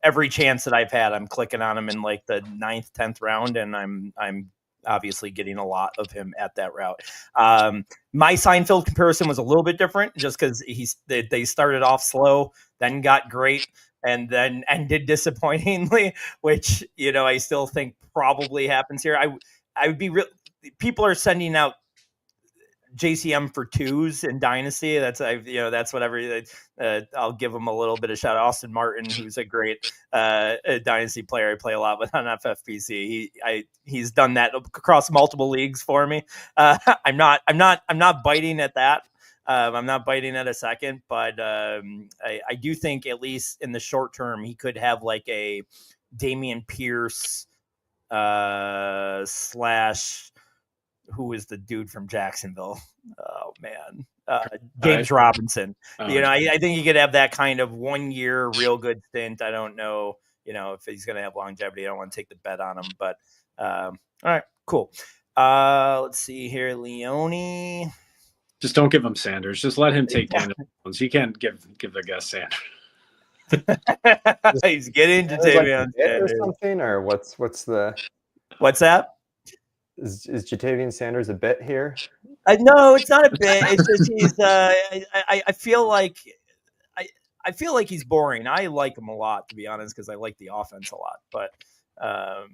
every chance that I've had, I'm clicking on him in like the 9th, 10th round, and I'm obviously getting a lot of him at that route. My Seinfeld comparison was a little bit different just because they started off slow, then got great, and then ended disappointingly, which, I still think probably happens here. I would be real. People are sending out JCM for twos in Dynasty. That's whatever. I'll give him a little bit of shout out. Austin Martin, who's a great Dynasty player. I play a lot with on FFPC. He's done that across multiple leagues for me. I'm not biting at that. I'm not biting at a second, but I do think at least in the short term he could have like a Damian Pierce slash who is the dude from Jacksonville? Oh man, James Robinson. I think he could have that kind of 1 year real good stint. I don't know, if he's going to have longevity. I don't want to take the bet on him, but all right, cool. Let's see here, Leone. Just don't give him Sanders. Just let him take Daniel Jones. You can't give the guy Sanders. He's getting to Jatavian Sanders or something, or what's that? Is Jatavian Sanders a bit here? No, it's not a bit. It's just he's. I feel like he's boring. I like him a lot, to be honest, because I like the offense a lot. But all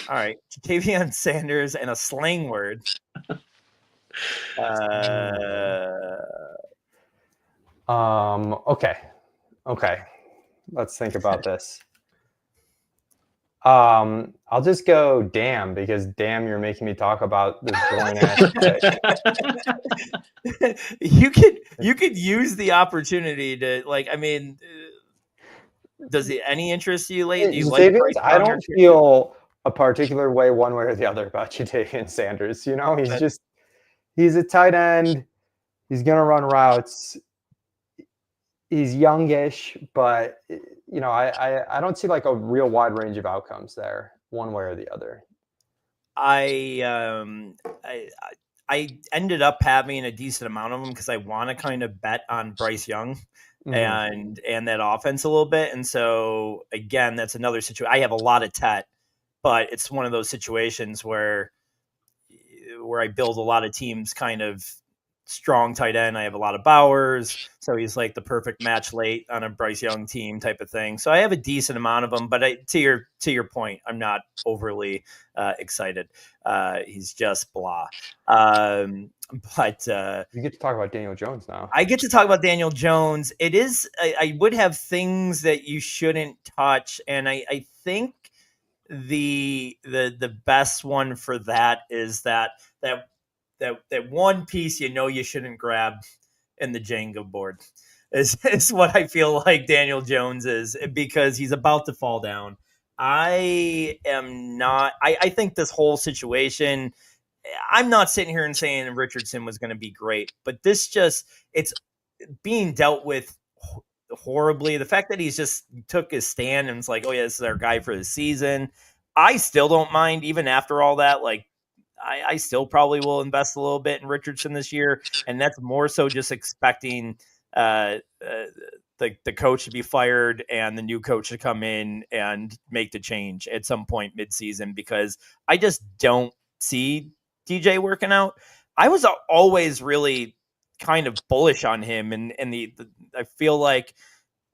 right, Jatavian Sanders and a slang word. Okay. Let's think about this. I'll just go damn, because damn, you're making me talk about this boring ass shit. You could use the opportunity to does it any interest you lately? I don't feel a particular way one way or the other about Jatavian Sanders. He's a tight end. He's gonna run routes. He's youngish, but I don't see like a real wide range of outcomes there, one way or the other. I ended up having a decent amount of them because I want to kind of bet on Bryce Young and that offense a little bit. And so again, that's another situation. I have a lot of Tet, but it's one of those situations where I build a lot of teams kind of strong tight end. I have a lot of Bowers, so he's like the perfect match late on a Bryce Young team type of thing. So I have a decent amount of them, but to your point, I'm not overly excited. He's just blah. But you get to talk about Daniel Jones now. I get to talk about Daniel Jones. It is I would have things that you shouldn't touch, and I think the best one for that is that one piece you shouldn't grab in the Jenga board is what I feel like Daniel Jones is, because he's about to fall down. I think this whole situation, I'm not sitting here and saying Richardson was going to be great, but it's being dealt with horribly. The fact that he's just took his stand and it's like, oh yeah, this is our guy for the season. I still don't mind, even after all that, like, I still probably will invest a little bit in Richardson this year, and that's more so just expecting the coach to be fired and the new coach to come in and make the change at some point mid-season, because I just don't see DJ working out. I was always really kind of bullish on him, and I feel like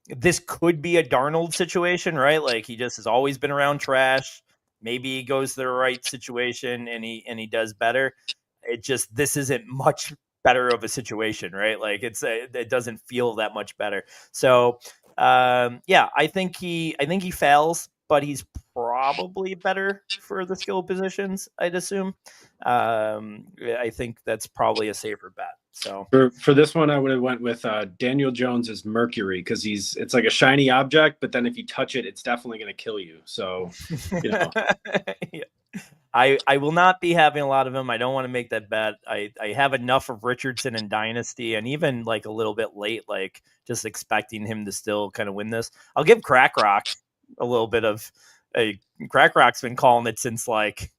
this could be a Darnold situation, right? Like, he just has always been around trash. Maybe he goes to the right situation and he does better. This isn't much better of a situation, right? Like, it doesn't feel that much better. So I think he fails, but he's probably better for the skill positions, I'd assume. I think that's probably a safer bet. So for this one, I would have went with Daniel Jones as Mercury, because it's like a shiny object, but then if you touch it, it's definitely going to kill you. So, yeah. I will not be having a lot of him. I don't want to make that bet. I have enough of Richardson in Dynasty, and even like a little bit late, like just expecting him to still kind of win this. I'll give Crack Rock a little bit of Crack Rock's been calling it since like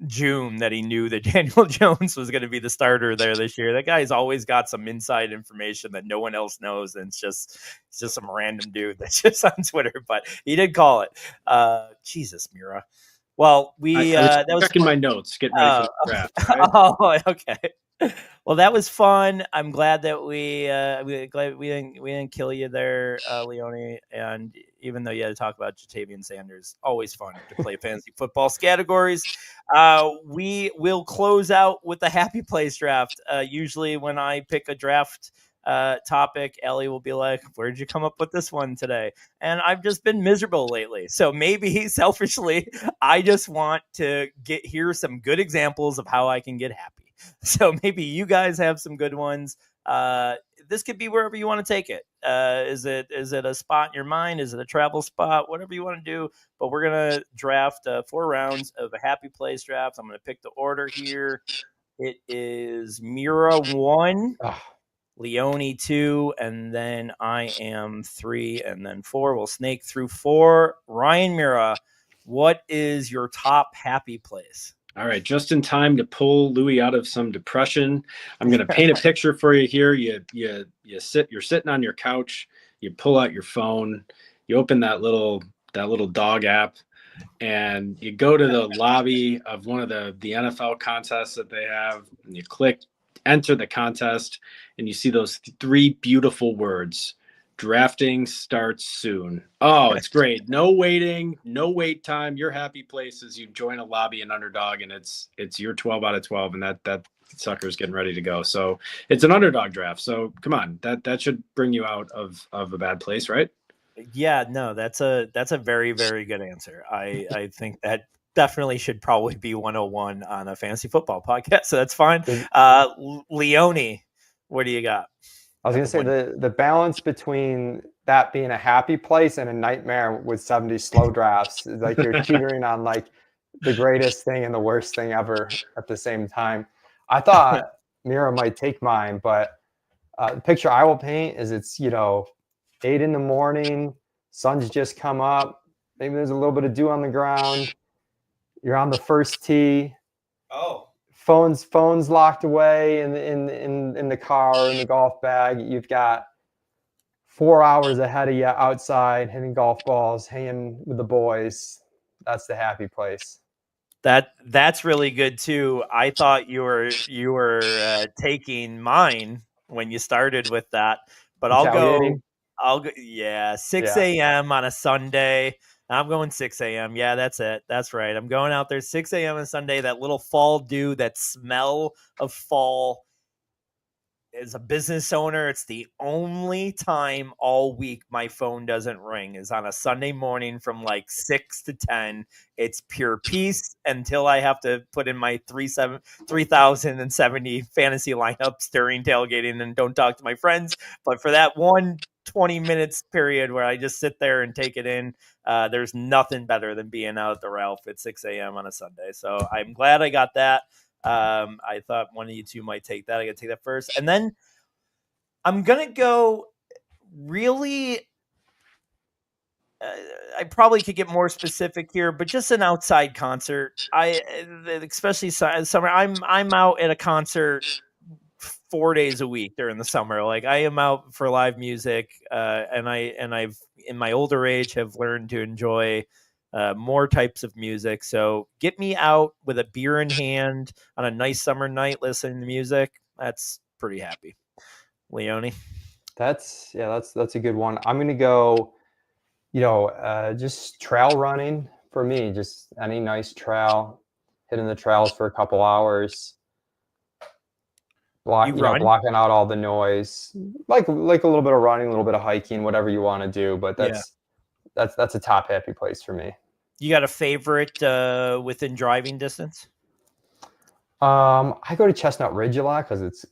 June that he knew that Daniel Jones was going to be the starter there this year. That guy's always got some inside information that no one else knows, and it's just some random dude that's just on Twitter. But he did call it. Jesus, Mira. Well, that was checking my notes. Get ready for the draft. Right? Oh, okay. Well, that was fun. I'm glad that we didn't kill you there, Leone, and even though you had to talk about Jatavian Sanders. Always fun to play fantasy football categories. We will close out with the happy place draft. Usually when I pick a draft topic, Ellie will be like, where'd you come up with this one today? And I've just been miserable lately. So maybe selfishly, I just want to hear some good examples of how I can get happy. So maybe you guys have some good ones. This could be wherever you want to take it. Is it a spot in your mind? Is it a travel spot? Whatever you want to do. But we're going to draft 4 rounds of a happy place draft. I'm going to pick the order here. It is Mira 1, Leone 2, and then I am 3, and then 4. We'll snake through 4. Ryan, Mira, what is your top happy place? All right, just in time to pull Louis out of some depression. I'm going to paint a picture for you here. You're sitting on your couch. You pull out your phone. You open that little dog app, and you go to the lobby of one of the NFL contests that they have, and you click enter the contest, and you see those 3 beautiful words: drafting starts soon. Oh, it's great. No waiting, no wait time. Your happy place is you join a lobby in Underdog, and it's your 12 out of 12, and that sucker's getting ready to go. So it's an underdog draft. So come on, that should bring you out of a bad place, right? Yeah, no, that's a very, very good answer. I think that definitely should probably be 101 on a fantasy football podcast. So that's fine. Leone, what do you got? I was going to say the balance between that being a happy place and a nightmare with 70 slow drafts is like you're teetering on like the greatest thing and the worst thing ever at the same time. I thought Mira might take mine, but the picture I will paint is it's 8 in the morning, sun's just come up, maybe there's a little bit of dew on the ground. You're on the first tee. Oh. Phone's locked away in the car or in the golf bag. You've got 4 hours ahead of you outside hitting golf balls, hanging with the boys. That's the happy place. That's really good too. I thought you were taking mine when you started with that, but I'll go. Yeah, 6 a.m. on a Sunday. I'm going 6 a.m. Yeah, that's it. That's right. I'm going out there 6 a.m. on Sunday. That little fall dew, that smell of fall. As a business owner, it's the only time all week my phone doesn't ring is on a Sunday morning from like 6 to 10. It's pure peace until I have to put in my 3,070 fantasy lineups during tailgating and don't talk to my friends. But for that 20 minutes period where I just sit there and take it in, there's nothing better than being out at the Ralph at 6 a.m. on a Sunday. So I'm glad I got that. I thought one of you two might take that. I got to take that first. And then I'm going to go really, I probably could get more specific here, but just an outside concert. Especially summer, I'm out at a concert 4 days a week during the summer. Like I am out for live music, and I've in my older age have learned to enjoy more types of music. So get me out with a beer in hand on a nice summer night, listening to music. That's pretty happy. Leone. That's a good one. I'm going to go, just trail running for me, just any nice trail, hitting the trails for a couple hours. Blocking out all the noise, like a little bit of running, a little bit of hiking, whatever you want to do. But that's a top happy place for me. You got a favorite within driving distance? I go to Chestnut Ridge a lot because it's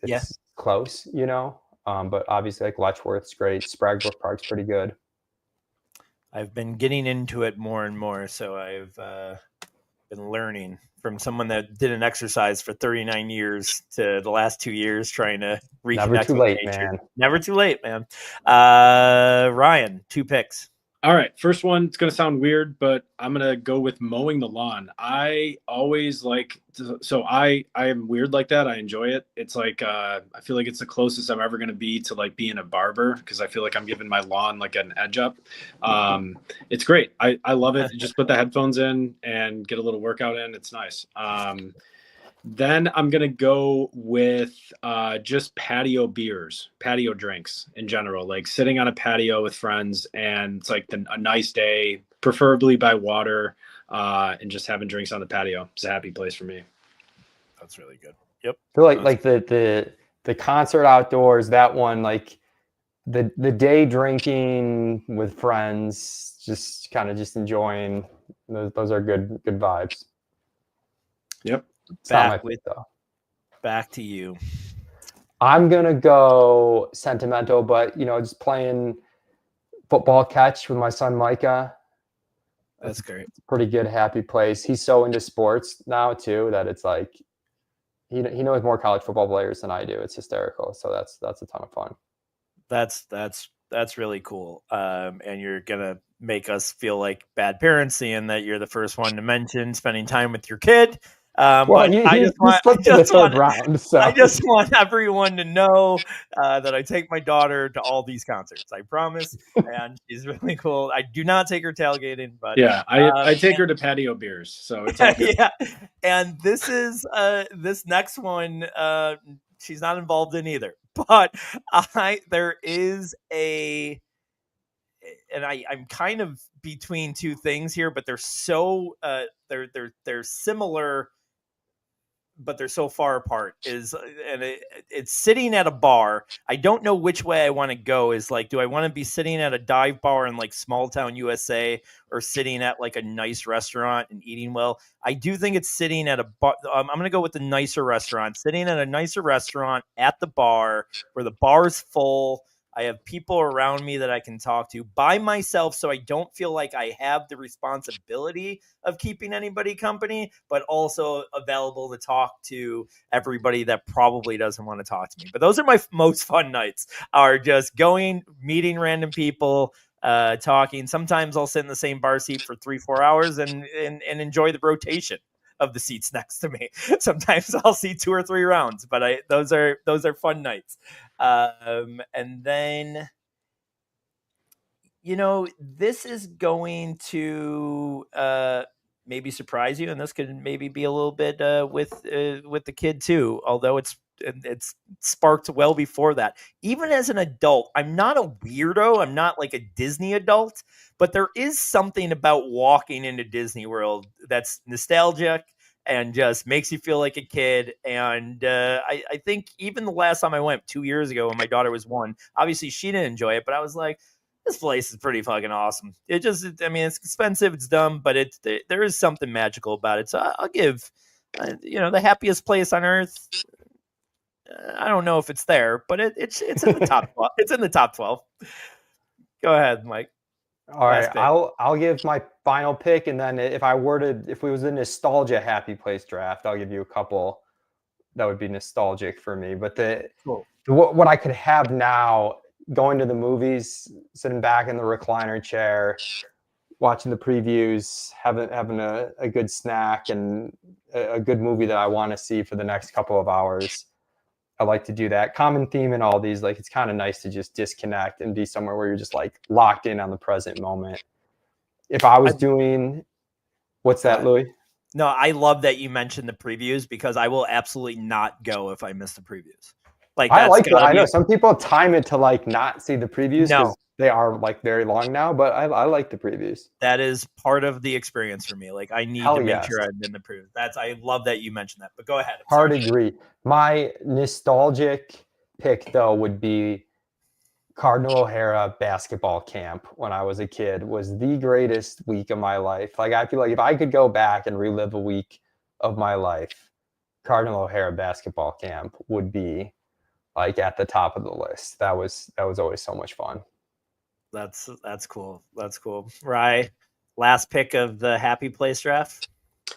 close, but obviously like Letchworth's great. Spragbrook Park's pretty good. I've been getting into it more and more, so I've been learning from someone that did an exercise for 39 years to the last 2 years trying to reconnect. Never too late, man. Never too late, man. Ryan, 2 picks. All right, first one, it's going to sound weird, but I'm going to go with mowing the lawn. I always I am weird like that. I enjoy it. It's like, I feel like it's the closest I'm ever going to be to like being a barber because I feel like I'm giving my lawn like an edge up. It's great. I love it. Just put the headphones in and get a little workout in. It's nice. Then I'm gonna go with just patio beers, patio drinks in general, like sitting on a patio with friends, and it's like a nice day, preferably by water, and just having drinks on the patio. It's a happy place for me. That's really good. Yep. I feel like the concert outdoors, that one, like the day drinking with friends, just kind of just enjoying. Those are good vibes. Yep. It's not my Back with pick, though. back to you. I'm gonna go sentimental, but just playing football catch with my son Micah. That's great. It's a pretty good, happy place. He's so into sports now too that it's like he knows more college football players than I do. It's hysterical. So that's a ton of fun. That's really cool. And you're gonna make us feel like bad parents, seeing that you're the first one to mention spending time with your kid. Well, But he slipped to the third round. So I just want everyone to know that I take my daughter to all these concerts. I promise, and she's really cool. I do not take her tailgating, but Yeah, I take her to patio beers, so it's all good. yeah. And this is this next one. She's not involved in either, but there is a, and I'm kind of between two things here, but they're so they're similar, but they're so far apart. It's sitting at a bar. I don't know which way I want to go. Is like, do I want to be sitting at a dive bar in like small town USA, or sitting at like a nice restaurant and eating well? I do think it's sitting at a bar. I'm going to go with the nicer restaurant, sitting at a nicer restaurant at the bar where the bar's full. I have people around me that I can talk to by myself, so I don't feel like I have the responsibility of keeping anybody company, but also available to talk to everybody that probably doesn't want to talk to me. But those are my most fun nights, are just going, meeting random people, talking. Sometimes I'll sit in the same bar seat for 3-4 hours and enjoy the rotation of the seats next to me. Sometimes I'll see 2 or 3 rounds, but those are fun nights. And then, this is going to maybe surprise you, and this could maybe be a little bit with the kid too, although it's sparked well before that. Even as an adult, I'm not a weirdo. I'm not like a Disney adult, but there is something about walking into Disney World that's nostalgic and just makes you feel like a kid. And I think even the last time I went 2 years ago when my daughter was 1, obviously she didn't enjoy it, but I was like, this place is pretty fucking awesome. It's expensive, it's dumb, but there is something magical about it. So I'll give, the happiest place on earth. I don't know if it's there, but it's in the top 12. It's in the top 12. Go ahead, Mike. all right, I'll give my final pick, and then if it was a nostalgia happy place draft, I'll give you a couple that would be nostalgic for me. But what I could have now, going to the movies, sitting back in the recliner chair, watching the previews, having a good snack and a good movie that I want to see for the next couple of hours. I like to do that. Common theme in all these, like, it's kind of nice to just disconnect and be somewhere where you're just like locked in on the present moment. If I was doing, what's that, Louis? No, I love that you mentioned the previews, because I will absolutely not go if I miss the previews. Like, I like that. I know some people time it to like not see the previews because they are like very long now, but I like the previews. That is part of the experience for me. Like, I need to make sure I'm in the previews. I love that you mentioned that. But go ahead. Hard agree. My nostalgic pick though would be Cardinal O'Hara basketball camp when I was a kid. Was the greatest week of my life. Like, I feel like if I could go back and relive a week of my life, Cardinal O'Hara basketball camp would be like at the top of the list. That was always so much fun. That's cool. That's cool. Rye, last pick of the happy place draft.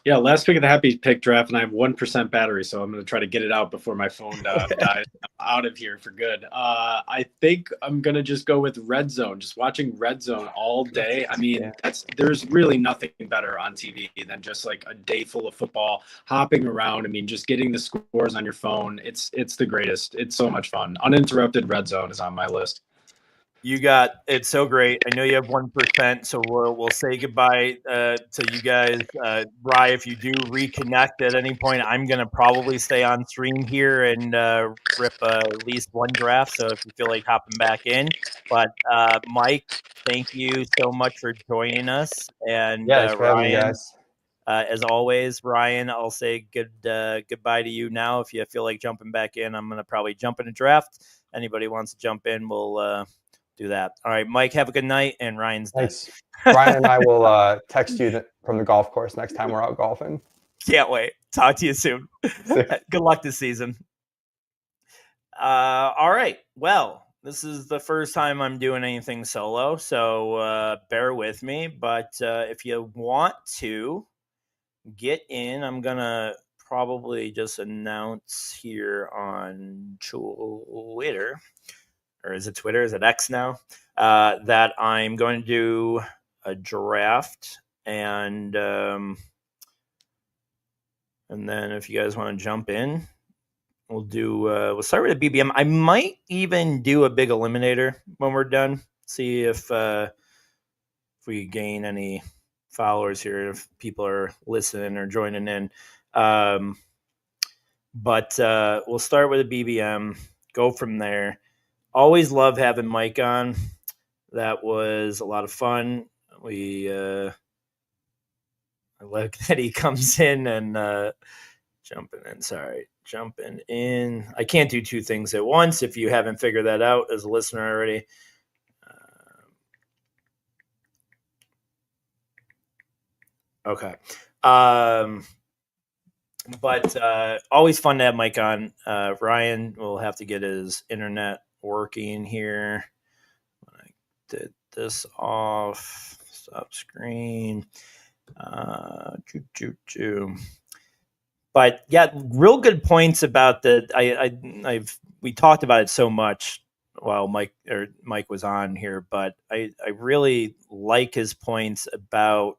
Yeah, last pick of the happy pick draft, and I have 1% battery, so I'm going to try to get it out before my phone dies. I'm out of here for good. I think I'm going to just go with Red Zone, just watching Red Zone all day. I mean, there's really nothing better on TV than just like a day full of football, hopping around. I mean, just getting the scores on your phone. It's the greatest. It's so much fun. Uninterrupted Red Zone is on my list. You got it's so great. I know you have 1%, so we'll say goodbye to you guys. Rye, if you do reconnect at any point, I'm gonna probably stay on stream here and rip at least one draft. So if you feel like hopping back in, but Mike, thank you so much for joining us, and Yeah, thanks for having me, Ryan. guys. As always, Ryan, I'll say goodbye to you now. If you feel like jumping back in, I'm gonna probably jump in a draft. Anybody wants to jump in, we'll do that. All right, Mike, have a good night. And Ryan's dead. Thanks. Ryan and I will text you from the golf course next time we're out golfing. Can't wait. Talk to you soon. Good luck this season. All right. Well, this is the first time I'm doing anything solo, so bear with me. But if you want to get in, I'm going to probably just announce here on Twitter. Or is it Twitter? Is it X now? That I'm going to do a draft, and then if you guys want to jump in, we'll start with a BBM. I might even do a big eliminator when we're done. See if we gain any followers here, if people are listening or joining in. But we'll start with a BBM. Go from there. Always love having Mike on. That was a lot of fun. I like that he comes in and jumping in. I can't do two things at once if you haven't figured that out as a listener already. Okay. But always fun to have Mike on. Ryan will have to get his internet working here. When I did this off, stop screen. But yeah, real good points about we talked about it so much while Mike was on here, but I really like his points about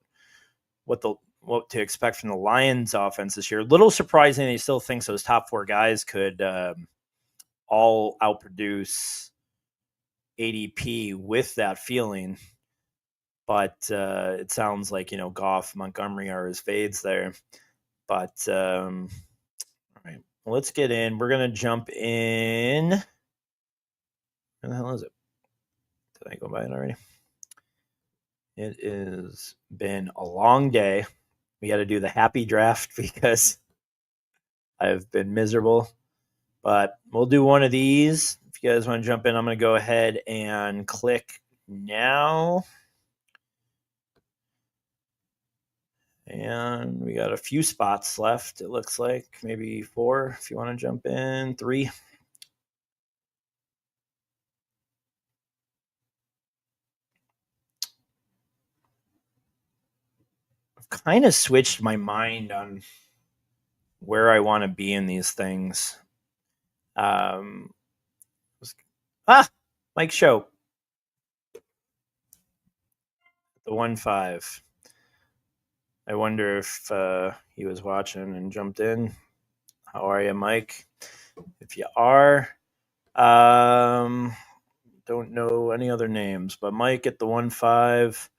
what to expect from the Lions offense this year. A little surprising he still thinks those top four guys could all outproduce ADP with that feeling. But it sounds like, Goff, Montgomery are his fades there. But all right, well, let's get in. We're going to jump in. Where the hell is it? Did I go by it already? It has been a long day. We got to do the happy draft because I've been miserable. But we'll do one of these. If you guys want to jump in, I'm going to go ahead and click now. And we got a few spots left, it looks like. Maybe 4 if you want to jump in. 3. I've kind of switched my mind on where I want to be in these things. Mike Show. The 1-5. I wonder if he was watching and jumped in. How are you, Mike? If you are, don't know any other names, but Mike at the 1-5.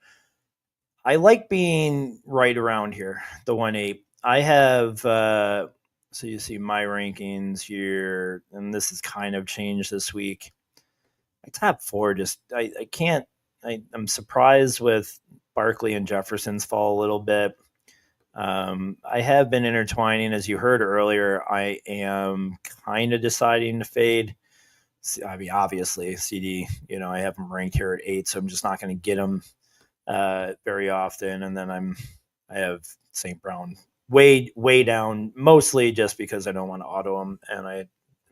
I like being right around here, the 1-8. I have, so you see my rankings here, and this has kind of changed this week. My top 4 just, I can't, I'm surprised with Barkley and Jefferson's fall a little bit. I have been intertwining, as you heard earlier. I am kind of deciding to fade. I mean, obviously, CD, I have him ranked here at 8, so I'm just not going to get him very often. And then I have St. Brown way down, mostly just because I don't want to auto him, and I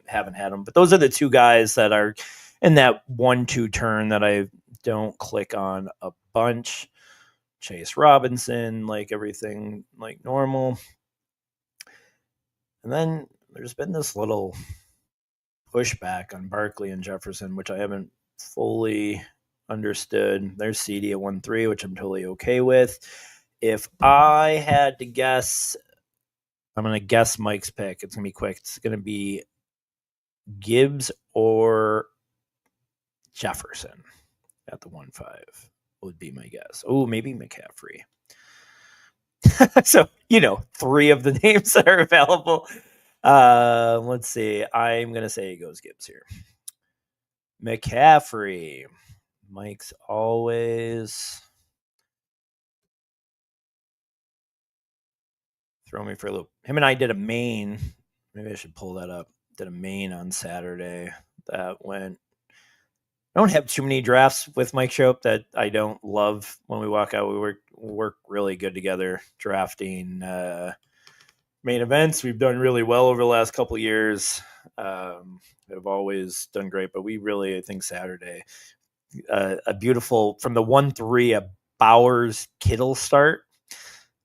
haven't had him. But those are the 2 guys that are in that 1-2 turn that I don't click on a bunch. Chase Robinson, like everything like normal. And then there's been this little pushback on Barkley and Jefferson, which I haven't fully understood. There's CD at 1-3, which I'm totally okay with. If I had to guess, I'm going to guess Mike's pick. It's going to be quick. It's going to be Gibbs or Jefferson at the 1-5 would be my guess. Oh, maybe McCaffrey. So, 3 of the names that are available. Let's see. I'm going to say he goes Gibbs here. McCaffrey. Mike's always throw me for a loop. Him and I did a main. Maybe I should pull that up. Did a main on Saturday that went. I don't have too many drafts with Mike Shope that I don't love when we walk out. We work really good together drafting main events. We've done really well over the last couple of years. Have always done great, but we really, I think Saturday, a beautiful from the 1-3, a Bowers Kittle start,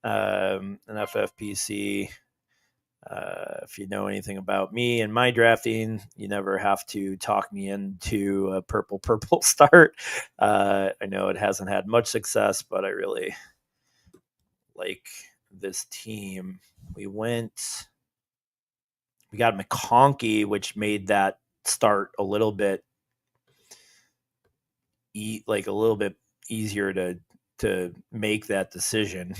an FFPC. If you know anything about me and my drafting, you never have to talk me into a purple start. I know it hasn't had much success, but I really like this team. We got McConkey, which made that start a little bit easier to make that decision.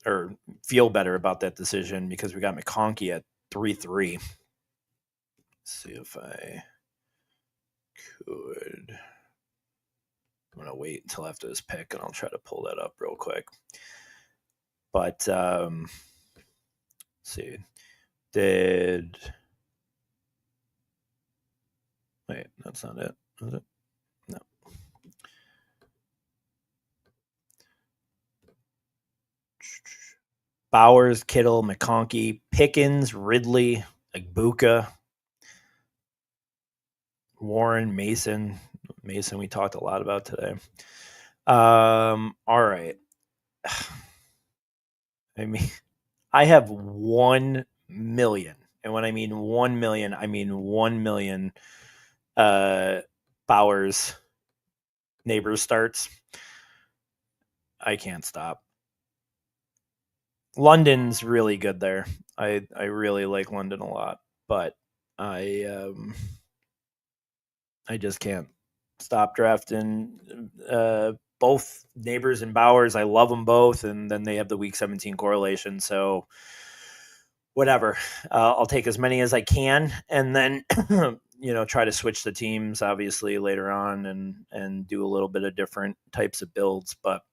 Or feel better about that decision because we got McConkey at 3-3. See if I could. I'm going to wait until after this pick and I'll try to pull that up real quick. But, see. Wait, that's not it. Is it? No. Bowers, Kittle, McConkey, Pickens, Ridley, Agbuka, Warren, Mason. Mason, we talked a lot about today. All right. I mean, I have 1 million. And when I mean 1 million, I mean 1 million Bowers neighbors starts. I can't stop. London's really good there. I really like London a lot, but I just can't stop drafting both Neighbors and Bowers. I love them both, and then they have the Week 17 correlation. So whatever, I'll take as many as I can, and then try to switch the teams obviously later on and do a little bit of different types of builds, but.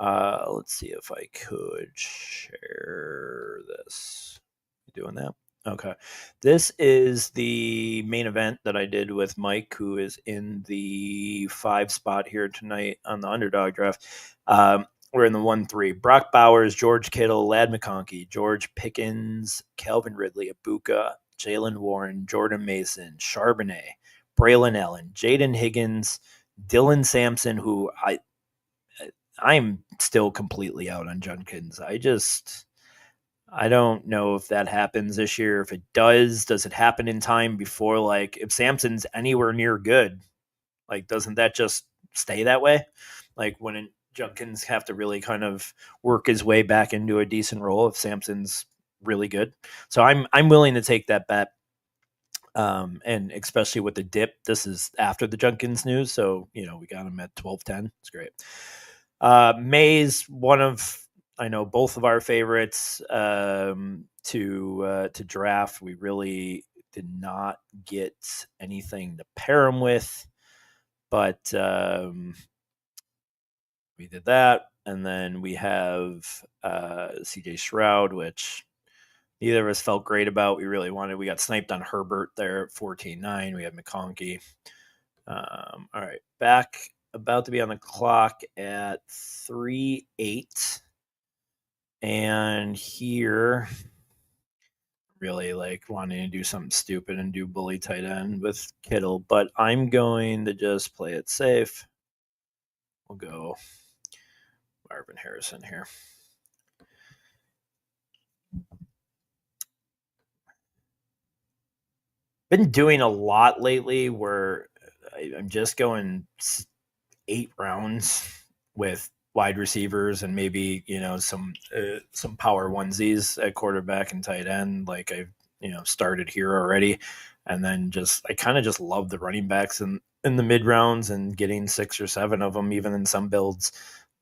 Let's see if I could share this. You doing that? Okay. This is the main event that I did with Mike, who is in the 5 spot here tonight on the underdog draft. We're in the 1-3. Brock Bowers, George Kittle, Ladd McConkey, George Pickens, Calvin Ridley, Abuka, Jalen Warren, Jordan Mason, Charbonnet, Braylon Allen, Jaden Higgins, Dylan Sampson, who I'm still completely out on Junkins. I don't know if that happens this year. If it does it happen in time before, if Sampson's anywhere near good, doesn't that just stay that way? When Junkins have to really kind of work his way back into a decent role if Sampson's really good. So I'm willing to take that bet. And especially with the dip, this is after the Junkins news. So, we got him at 12-10. It's great. May's one of, I know, both of our favorites to draft. We really did not get anything to pair him with, but we did that. And then we have CJ Stroud, which neither of us felt great about. We got sniped on Herbert there at 14-9. We had McConkey. All right, back about to be on the clock at 3-8. And here, really wanting to do something stupid and do bully tight end with Kittle, but I'm going to just play it safe. We'll go Marvin Harrison here. Been doing a lot lately where I'm just going 8 rounds with wide receivers and maybe some power onesies at quarterback and tight end. I've started here already. And then I kind of just love the running backs in the mid rounds and getting 6 or 7 of them, even in some builds.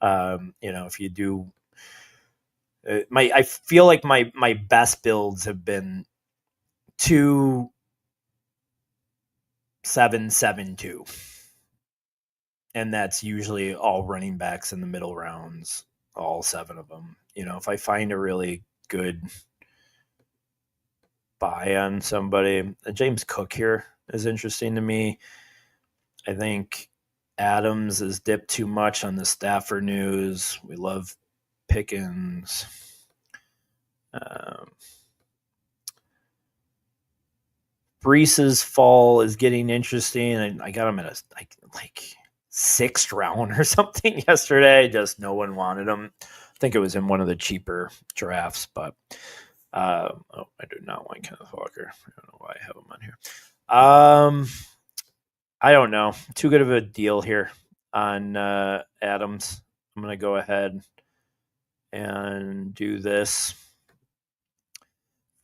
If you do, I feel like my best builds have been 2-7-7-2. And that's usually all running backs in the middle rounds, all 7 of them. If I find a really good buy on somebody, James Cook here is interesting to me. I think Adams has dipped too much on the Stafford news. We love Pickens. Brees's fall is getting interesting, and I got him at a like 6th round or something yesterday. Just no one wanted him. I think it was in one of the cheaper drafts, but I do not want Kenneth Walker. I don't know why I have him on here. I don't know. Too good of a deal here on Adams. I'm going to go ahead and do this.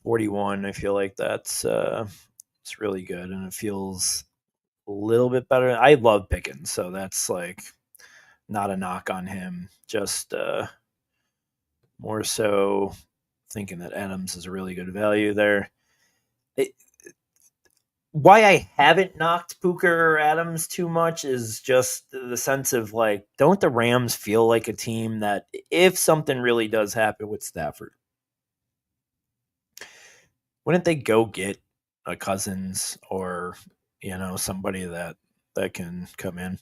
41. I feel like that's it's really good, and it feels a little bit better. I love Pickens, so that's like not a knock on him. Just more so thinking that Adams is a really good value there. Why I haven't knocked Puka or Adams too much is just the sense of like, don't the Rams feel like a team that if something really does happen with Stafford, wouldn't they go get a Cousins or, somebody that can come in?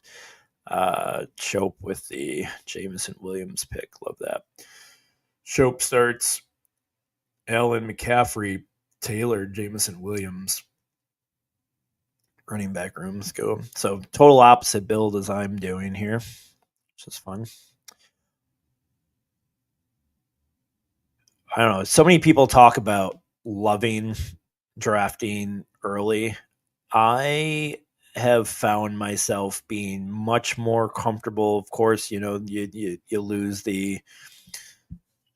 Shope with the Jameson Williams pick. Love that. Shope starts. Allen, McCaffrey, Taylor, Jameson Williams. Running back rooms go. So total opposite build as I'm doing here, which is fun. I don't know. So many people talk about loving drafting early. I have found myself being much more comfortable. Of course, you lose the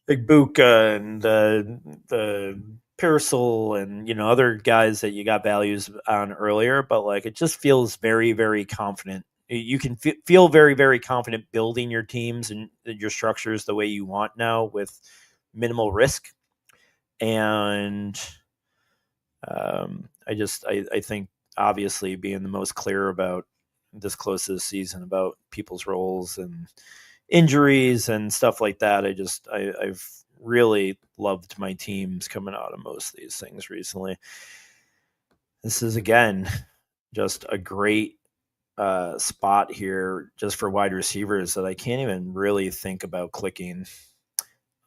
Igbuka and the Pearsall and other guys that you got values on earlier, but like it just feels very, very confident. You can feel very, very confident building your teams and your structures the way you want now with minimal risk. And I think obviously being the most clear about this close to the season about people's roles and injuries and stuff like that. I've really loved my teams coming out of most of these things recently. This is again just a great spot here just for wide receivers that I can't even really think about clicking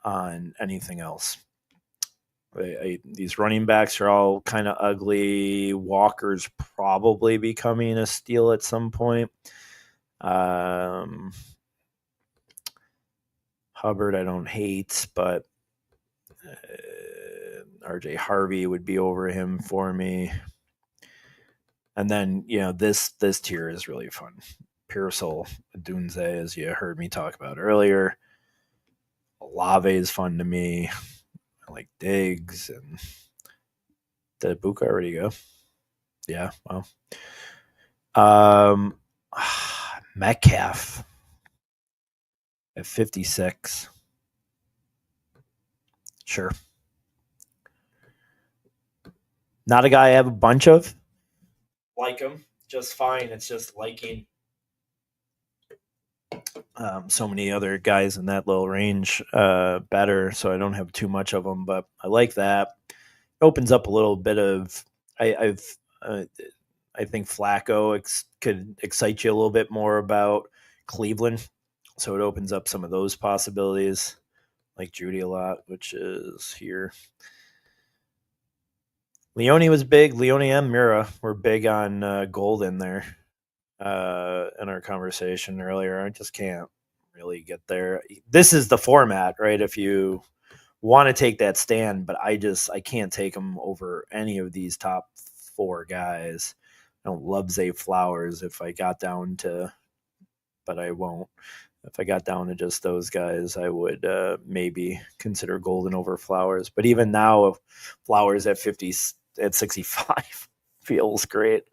on anything else. These running backs are all kind of ugly. Walker's probably becoming a steal at some point. Hubbard I don't hate, but RJ Harvey would be over him for me. And then, this tier is really fun. Pearsall, Dunze, as you heard me talk about earlier. Olave is fun to me. I like Diggs. And did Buka already go? Yeah, well. Metcalf at 56. Sure. Not a guy I have a bunch of. Like him just fine. It's just liking so many other guys in that little range better, so I don't have too much of them, but I like that. It opens up a little bit of I think Flacco could excite you a little bit more about Cleveland, so it opens up some of those possibilities. Like Judy a lot, which is here. Leone was big. Leone and Mira were big on Golden there in our conversation earlier. I just can't really get there. This is the format, right? If you want to take that stand, but I can't take them over any of these top 4 guys. I don't love Zay Flowers if I got down to, but I won't. If I got down to just those guys, I would maybe consider Golden over Flowers. But even now, Flowers at 65 Feels great.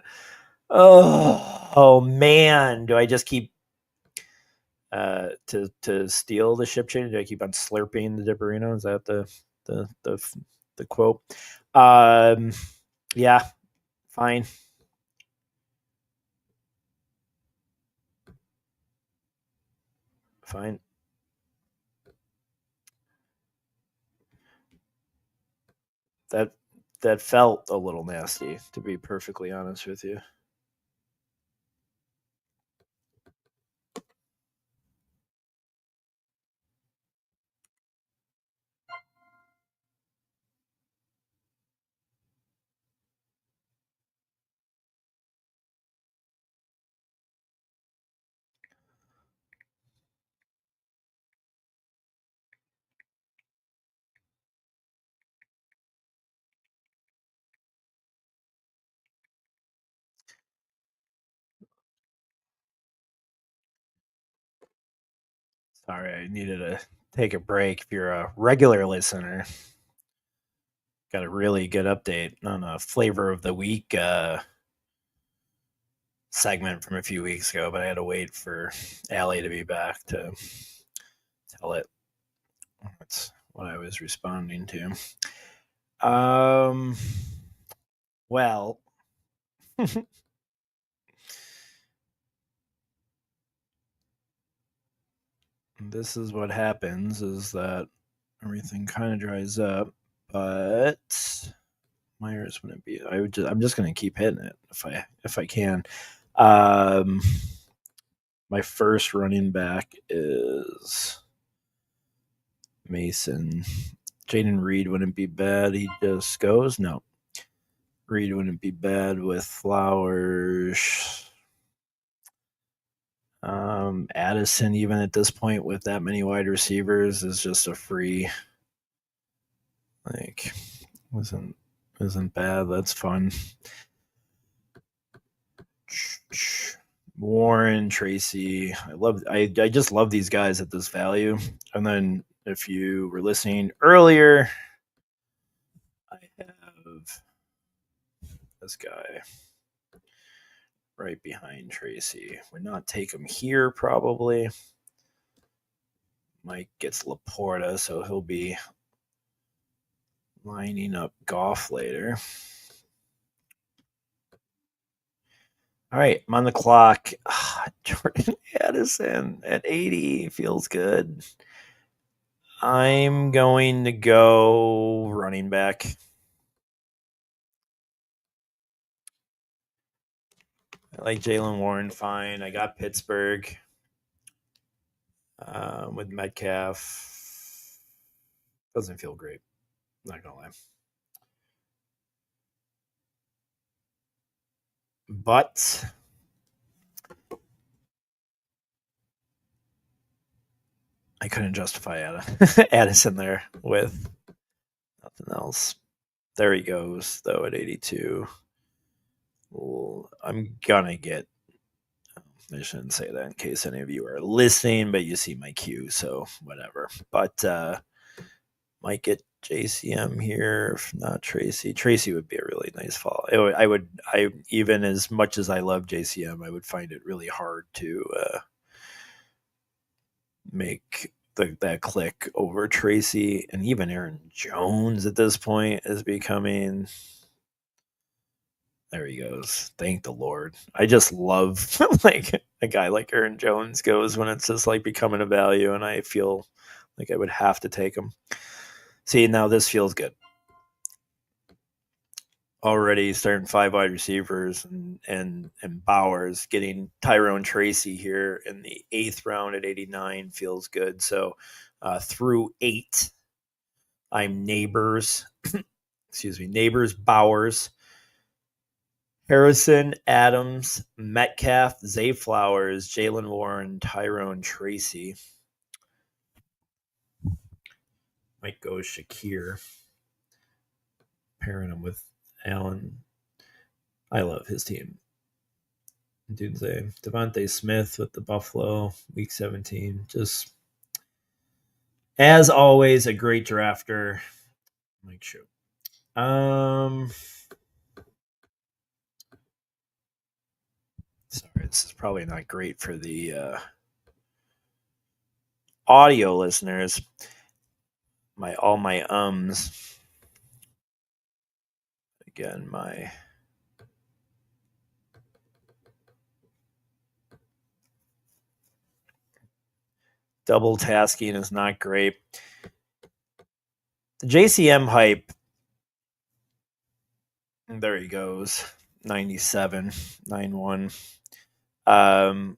Oh man, do I just keep to steal the ship change? Do I keep on slurping the Dipperino? Is that the quote? Yeah, fine. Fine. That felt a little nasty, to be perfectly honest with you. Sorry, I needed to take a break. If you're a regular listener, got a really good update on a flavor of the week segment from a few weeks ago, but I had to wait for Allie to be back to tell it. That's what I was responding to. Well, this is what happens is that everything kind of dries up, but Myers wouldn't be. I'm just gonna keep hitting it if I can. My first running back is Mason. Jaden Reed wouldn't be bad. He just goes. No. Reed wouldn't be bad with Flowers. Addison, even at this point with that many wide receivers, is just a free. Like, wasn't bad. That's fun. Warren, Tracy. I just love these guys at this value. And then if you were listening earlier, I have this guy right behind Tracy. Would not take him here probably. Mike gets Laporta, so he'll be lining up Goff later. All right, I'm on the clock. Jordan Addison at 80 feels good. I'm going to go running back. I like Jalen Warren fine. I got Pittsburgh with Metcalf. Doesn't feel great. Not going to lie. But I couldn't justify Addison there with nothing else. There he goes, though, at 82. Well, I'm going to get. I shouldn't say that in case any of you are listening, but you see my cue, so whatever. But might get JCM here, if not Tracy. Tracy would be a really nice fall. I even as much as I love JCM, I would find it really hard to make that click over Tracy, and even Aaron Jones at this point is becoming. There he goes. Thank the Lord. I just love like a guy like Aaron Jones goes when it's just like becoming a value, and I feel like I would have to take him. See, now this feels good. Already starting 5 wide receivers and Bowers, getting Tyrone Tracy here in the 8th round at 89 feels good. So through 8, I'm Neighbors, Neighbors, Bowers, Harrison, Adams, Metcalf, Zay Flowers, Jalen Warren, Tyrone Tracy. Might go Shakir. Pairing him with Allen. I love his team. Dude, Devontae Smith with the Buffalo, week 17. Just, as always, a great drafter. Mike Show. This is probably not great for the audio listeners. All my ums. Again, my double tasking is not great. The JCM hype. There he goes. 97, 91. Like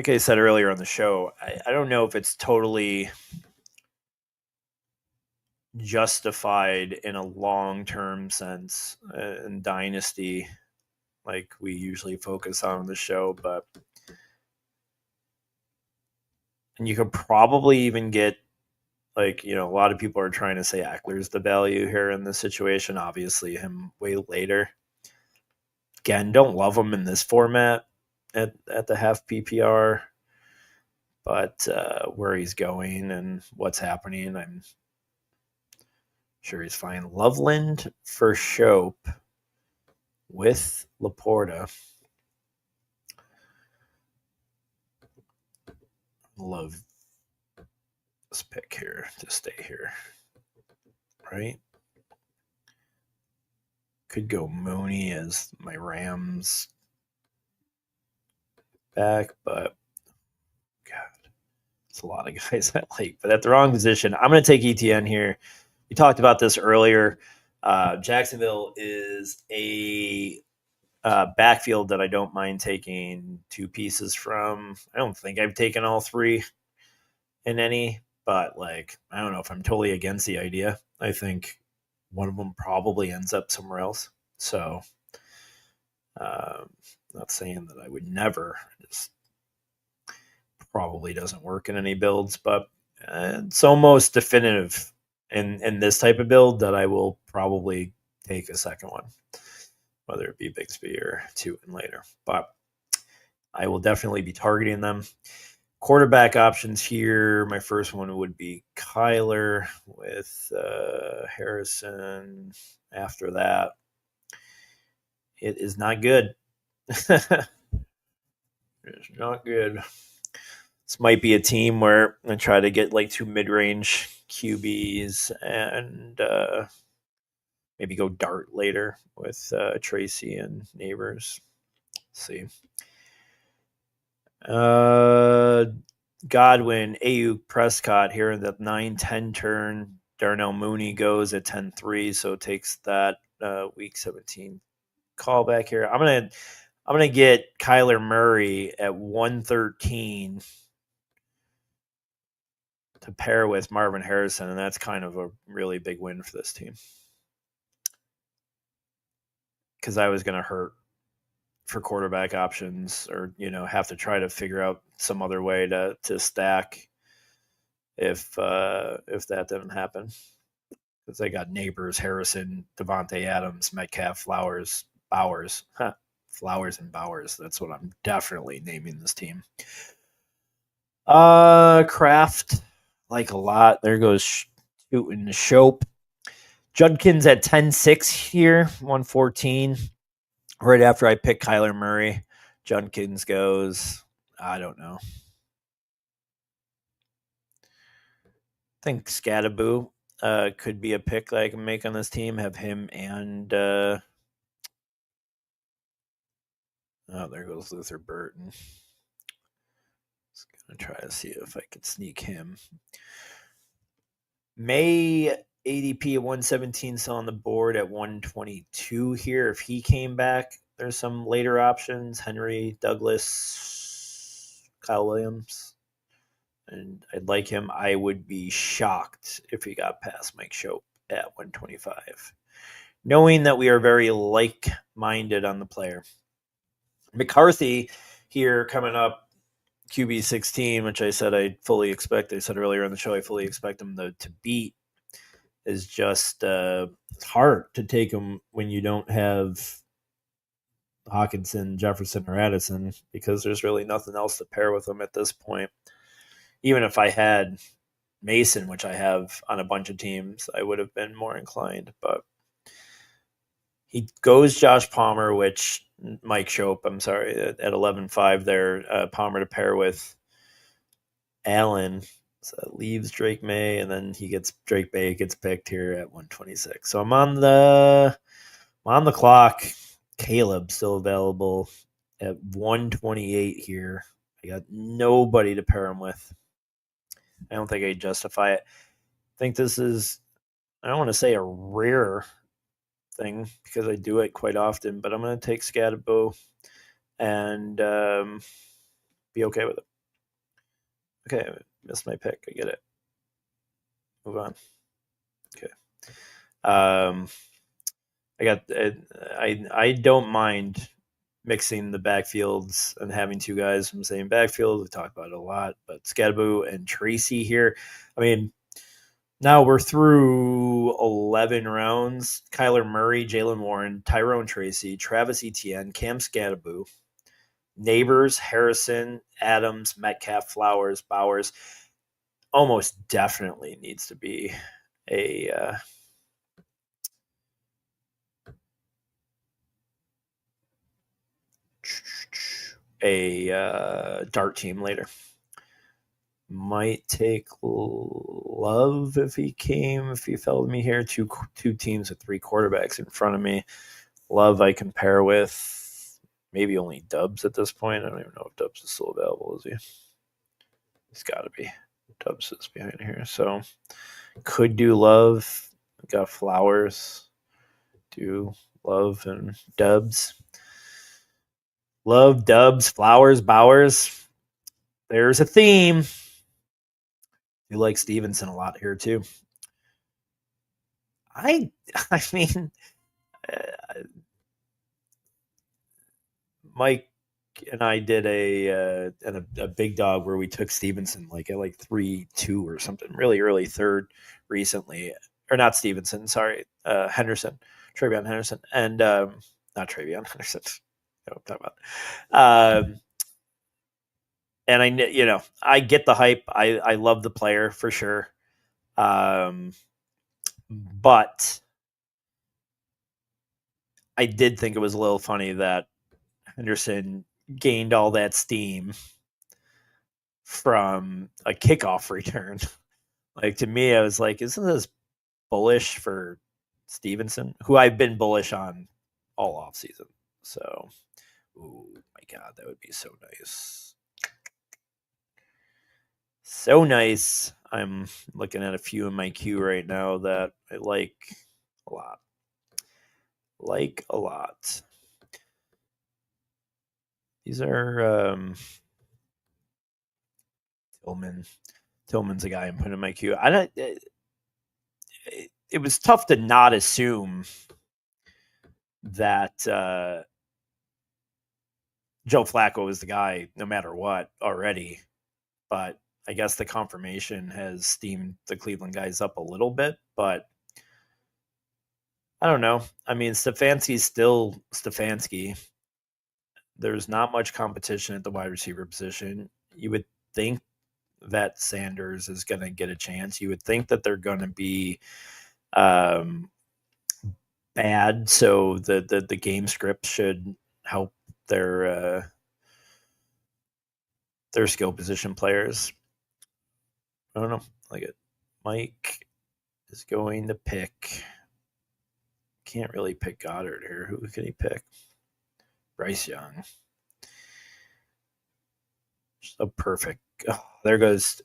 I said earlier on the show, I don't know if it's totally justified in a long-term sense in Dynasty, like we usually focus on the show, but and you could probably even get like, a lot of people are trying to say Eckler's the value here in this situation. Obviously, him way later. Again, don't love him in this format at the half PPR, but where he's going and what's happening, I'm sure he's fine. Loveland for Shope with Laporta. Love this pick here to stay here, right? Could go Mooney as my Rams back, but God, it's a lot of guys I like. But at the wrong position, I'm going to take ETN here. We talked about this earlier. Jacksonville is a backfield that I don't mind taking two pieces from. I don't think I've taken all three in any, but like, I don't know if I'm totally against the idea. I think one of them probably ends up somewhere else. So, not saying that I would never. Just probably doesn't work in any builds, but it's almost definitive in this type of build that I will probably take a second one, whether it be Bixby or two and later. But I will definitely be targeting them. Quarterback options here. My first one would be Kyler with Harrison. After that, it is not good. It's not good. This might be a team where I try to get like two mid-range QBs and maybe go dart later with Tracy and Neighbors. Let's see. Godwin, Ayuk, Prescott here in the 9-10 turn. Darnell Mooney goes at 10-3, so takes that week 17 callback here. I'm gonna get Kyler Murray at 113 to pair with Marvin Harrison, and that's kind of a really big win for this team. Because I was gonna hurt for quarterback options, or have to try to figure out some other way to stack if that didn't happen. Because they got Neighbors, Harrison, Devontae Adams, Metcalf, Flowers, Bowers. Flowers and Bowers. That's what I'm definitely naming this team. Kraft, like a lot. There goes shooting the Shope. Judkins at 10-6 here, 114. Right after I pick Kyler Murray, Judkins goes, I don't know. I think Scattegories could be a pick that I can make on this team. Have him and there goes Luther Burton. Just gonna try to see if I can sneak him. May ADP at 117, still on the board at 122 here. If he came back, there's some later options. Henry, Douglas, Kyle Williams. And I'd like him. I would be shocked if he got past Mike Shope at 125. Knowing that we are very like-minded on the player. McCarthy here coming up, QB 16, which I said I fully expect. I said earlier in the show I fully expect him to beat. Is just it's hard to take him when you don't have Hawkinson, Jefferson, or Addison, because there's really nothing else to pair with him at this point. Even if I had Mason, which I have on a bunch of teams, I would have been more inclined. But He goes Josh Palmer, which Mike Shope, I'm sorry, at 11.5 there. Palmer to pair with Allen. So that leaves Drake May, and then Drake May gets picked here at 126. So I'm on the clock. Caleb still available at 128 here. I got nobody to pair him with. I don't think I justify it. I think this is, I don't want to say a rare thing because I do it quite often, but I'm going to take Scattegories and be okay with it. Okay, I missed my pick. I get it. Move on. Okay. I don't mind mixing the backfields and having two guys from the same backfield. We talk about it a lot, but Scattegories and Tracy here. I mean, now we're through 11 rounds. Kyler Murray, Jalen Warren, Tyrone Tracy, Travis Etienne, Cam Scattegories, Neighbors, Harrison, Adams, Metcalf, Flowers, Bowers. Almost definitely needs to be a dart team later. Might take Love if he fell to me here. Two teams with 3 quarterbacks in front of me. Love I can pair with maybe only Dubs at this point. I don't even know if Dubs is still available, is he? He's got to be. Dubs is behind here. So could do Love. Got Flowers. Do Love and Dubs. Love, Dubs, Flowers, Bowers. There's a theme. You like Stevenson a lot here too. I mean, Mike and I did a big dog where we took Stevenson like at 3-2 or something, really early third recently, or not Stevenson, sorry, Travion Henderson, and not Travion Henderson. I know what I'm talking about. And I get the hype. I love the player for sure. But I did think it was a little funny that Henderson gained all that steam from a kickoff return. Like, to me, I was like, isn't this bullish for Stevenson, who I've been bullish on all offseason? So, oh my God, that would be so nice. So nice. I'm looking at a few in my queue right now that I like a lot. These are Tillman. Tillman's a guy I'm putting in my queue. It was tough to not assume that Joe Flacco was the guy no matter what already, but I guess the confirmation has steamed the Cleveland guys up a little bit, but I don't know. I mean, Stefanski's still Stefanski. There's not much competition at the wide receiver position. You would think that Sanders is going to get a chance. You would think that they're going to be bad, so the game script should help their skill position players. I don't know. Like it. Mike is going to pick. Can't really pick Goddard here. Who can he pick? Bryce Young. So perfect. Oh, there goes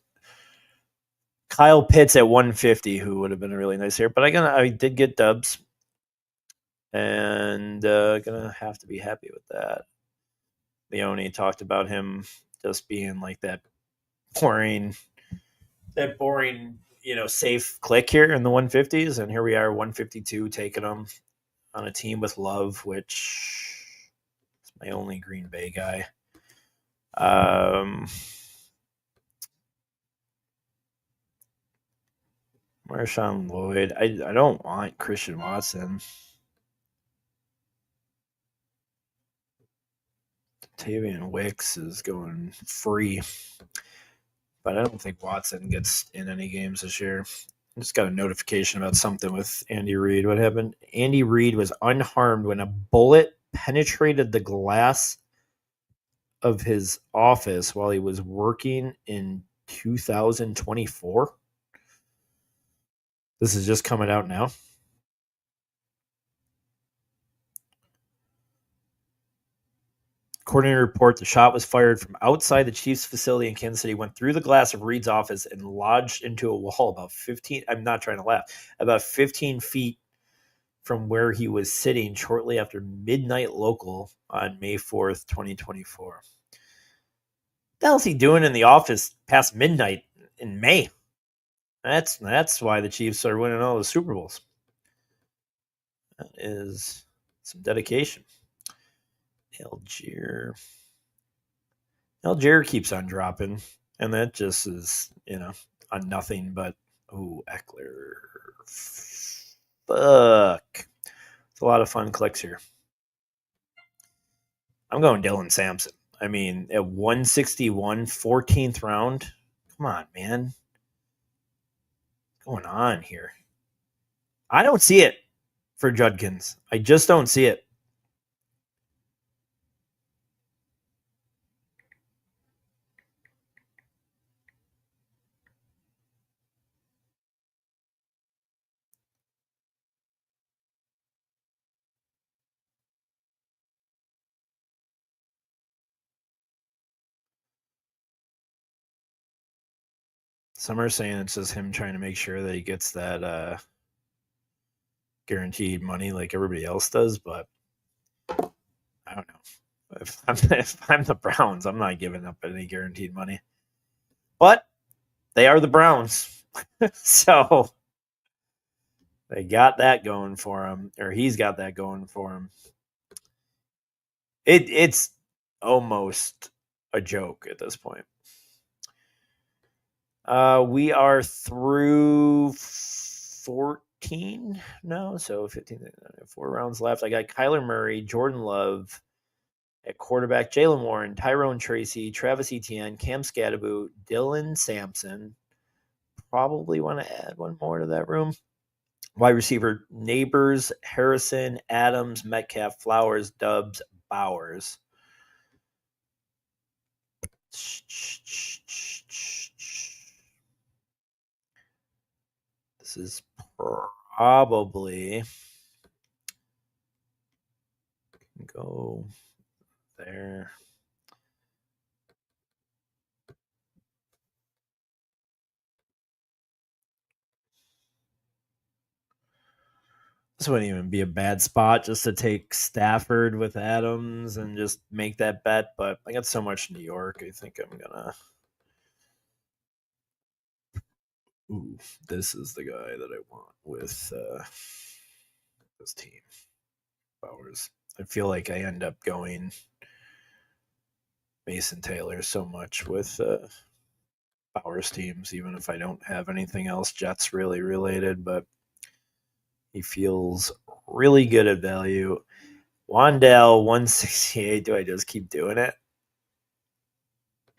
Kyle Pitts at 150, who would have been a really nice here. But I did get Dubs, and gonna have to be happy with that. Leone talked about him just being like that boring, safe click here in the 150s, and here we are, 152, taking them on a team with Love, which is my only Green Bay guy. Marshawn Lloyd. I don't want Christian Watson. Tavian Wicks is going free, but I don't think Watson gets in any games this year. I just got a notification about something with Andy Reid. What happened? Andy Reid was unharmed when a bullet penetrated the glass of his office while he was working in 2024. This is just coming out now. According to a report, the shot was fired from outside the Chiefs facility in Kansas City, went through the glass of Reed's office, and lodged into a wall about 15, I'm not trying to laugh, about 15 feet from where he was sitting shortly after midnight local on May 4th, 2024. What the hell is he doing in the office past midnight in May? That's why the Chiefs are winning all the Super Bowls. That is some dedication. Algier keeps on dropping, and that just is, a nothing but, Eckler. Fuck. It's a lot of fun clicks here. I'm going Dylan Sampson. I mean, at 161, 14th round. Come on, man. What's going on here? I don't see it for Judkins. I just don't see it. Some are saying it's just him trying to make sure that he gets that guaranteed money like everybody else does, but I don't know. If I'm the Browns, I'm not giving up any guaranteed money. But they are the Browns. So they got that going for him, or he's got that going for him. It's almost a joke at this point. We are through 14 now, so 15, 4 rounds left. I got Kyler Murray, Jordan Love at quarterback, Jalen Warren, Tyrone Tracy, Travis Etienne, Cam Scattegories, Dylan Sampson. Probably want to add one more to that room. Wide receiver, Neighbors, Harrison, Adams, Metcalf, Flowers, Dubs, Bowers. This is probably go there. This wouldn't even be a bad spot just to take Stafford with Adams and just make that bet, but I got so much New York, I think I'm gonna. Ooh, this is the guy that I want with this team. Bowers. I feel like I end up going Mason Taylor so much with Bowers teams, even if I don't have anything else Jets really related, but he feels really good at value. Wandale 168. Do I just keep doing it?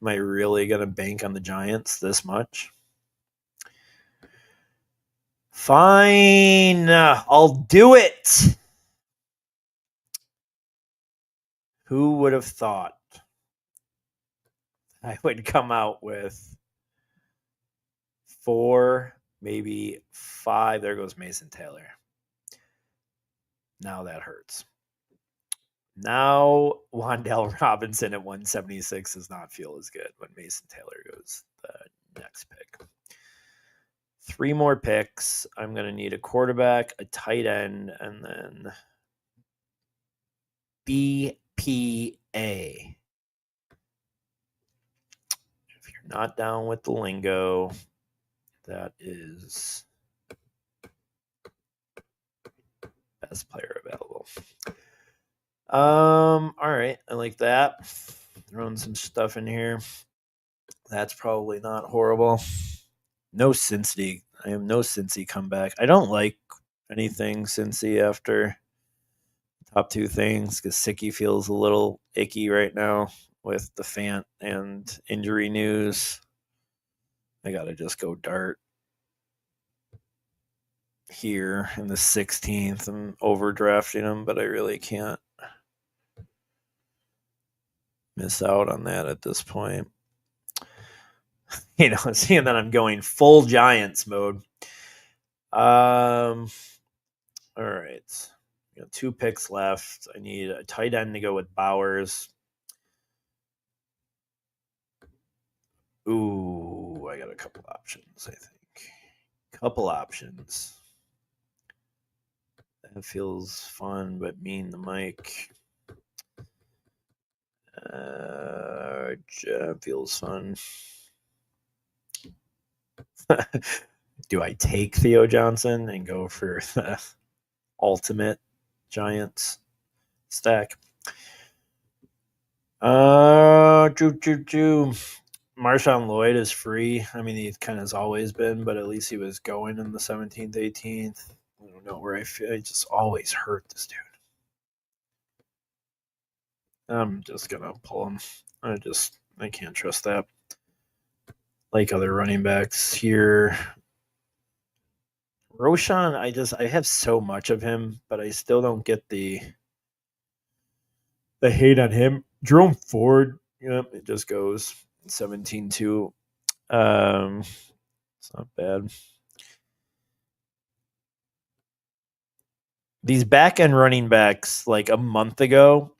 Am I really going to bank on the Giants this much? Fine. I'll do it. Who would have thought I would come out with 4, maybe 5? There goes Mason Taylor. Now that hurts. Now Wandale Robinson at 176 does not feel as good when Mason Taylor goes the next pick. 3 more picks. I'm going to need a quarterback, a tight end, and then BPA. If you're not down with the lingo, that is best player available. All right. I like that. Throwing some stuff in here. That's probably not horrible. No Cincy. I have no Cincy comeback. I don't like anything Cincy after top 2 things because Sicky feels a little icky right now with the Fant and injury news. I got to just go Dart. here in the 16th. I'm overdrafting him, but I really can't miss out on that at this point. Seeing that I'm going full Giants mode. All right. Got 2 picks left. I need a tight end to go with Bowers. Ooh, I got a couple options, I think. Couple options. That feels fun, but mean the mic. Feels fun. Do I take Theo Johnson and go for the ultimate Giants stack? Marshawn Lloyd is free. I mean, he kind of has always been, but at least he was going in the 17th, 18th. I don't know where I feel. I just always hurt this dude. I'm just gonna pull him. I can't trust that. Like other running backs here. Roshan, I have so much of him, but I still don't get the hate on him. Jerome Ford, it just goes 17-2. It's not bad. These back end running backs, like a month ago,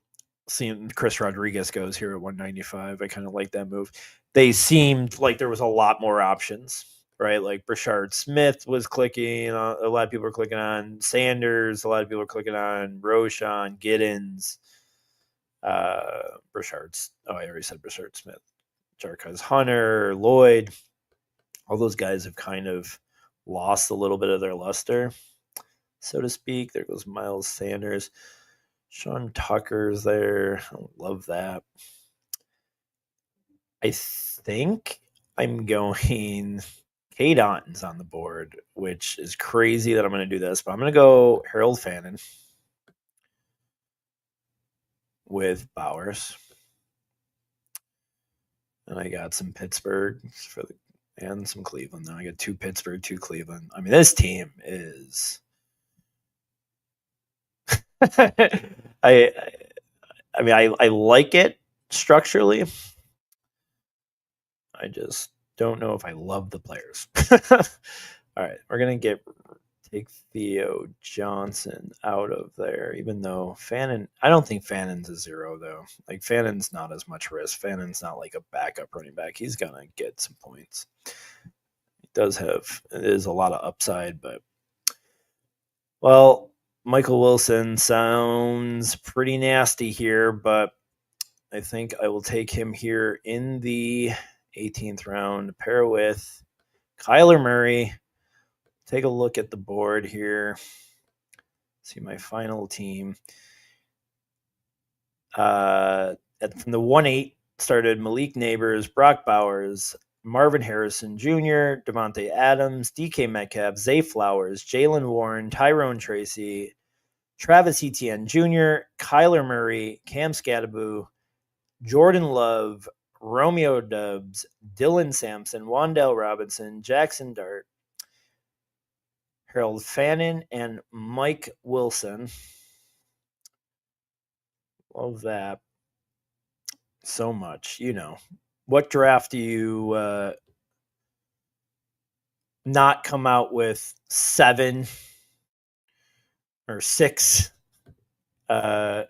seeing Chris Rodriguez goes here at 195. I kind of like that move. They seemed like there was a lot more options, right? Like Brashard Smith was clicking. A lot of people were clicking on Sanders. A lot of people were clicking on Roshan, Giddens, Brashard's. Oh, I already said Brashard Smith. Jarquez Hunter, Lloyd. All those guys have kind of lost a little bit of their luster, so to speak. There goes Miles Sanders. Sean Tucker's there. I love that. I think I'm going Cade Otton's on the board, which is crazy that I'm going to do this, but I'm going to go Harold Fannin with Bowers. And I got some Pittsburgh and some Cleveland. Now I got 2 Pittsburgh, 2 Cleveland. I mean, this team is I like it structurally. I just don't know if I love the players. All right, we're gonna take Theo Johnson out of there, even though Fannin. I don't think Fannin's a 0 though. Like Fannin's not as much risk. Fannin's not like a backup running back. He's gonna get some points. It is a lot of upside, but well. Michael Wilson sounds pretty nasty here, but I think I will take him here in the 18th round, pair with Kyler Murray. Take a look at the board here. See my final team. From the 1-8 started Malik Neighbors, Brock Bowers, Marvin Harrison Jr., Devontae Adams, DK Metcalf, Zay Flowers, Jalen Warren, Tyrone Tracy, Travis Etienne Jr., Kyler Murray, Cam Scattegories, Jordan Love, Romeo Doubs, Dylan Sampson, Wan'Dale Robinson, Jackson Dart, Harold Fannin, and Mike Wilson. Love that so much. What draft do you not come out with 7 or 6? And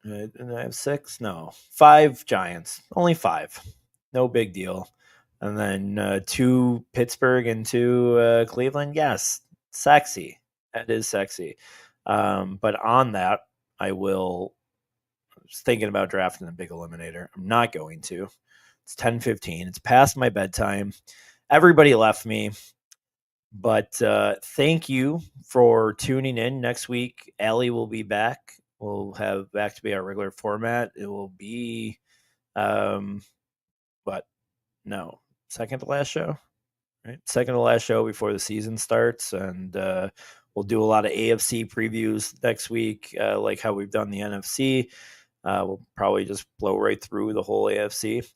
I have 6? No, 5 Giants. Only 5. No big deal. And then 2 Pittsburgh and 2 Cleveland. Yes, sexy. That is sexy. But on that, I was thinking about drafting the big eliminator. I'm not going to. It's 10:15. It's past my bedtime. Everybody left me. But thank you for tuning in. Next week, Allie will be back. We'll have back to be our regular format. It will be, second to last show, right? Second to last show before the season starts. And we'll do a lot of AFC previews next week, like how we've done the NFC. We'll probably just blow right through the whole AFC.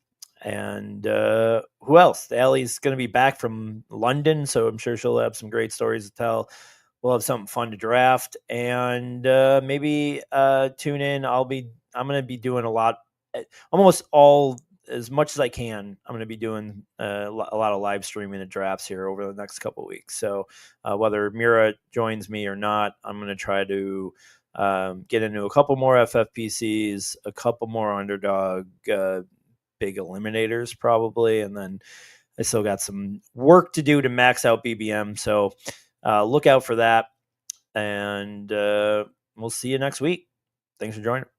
And who else? Allie's going to be back from London, so I'm sure she'll have some great stories to tell. We'll have something fun to draft, and maybe tune in. I'm going to be doing a lot, almost all as much as I can. I'm going to be doing a lot of live streaming of drafts here over the next couple of weeks. So whether Mira joins me or not, I'm going to try to get into a couple more FFPCs, a couple more underdog big eliminators probably, and then I still got some work to do to max out BBM. So look out for that, and we'll see you next week. Thanks for joining.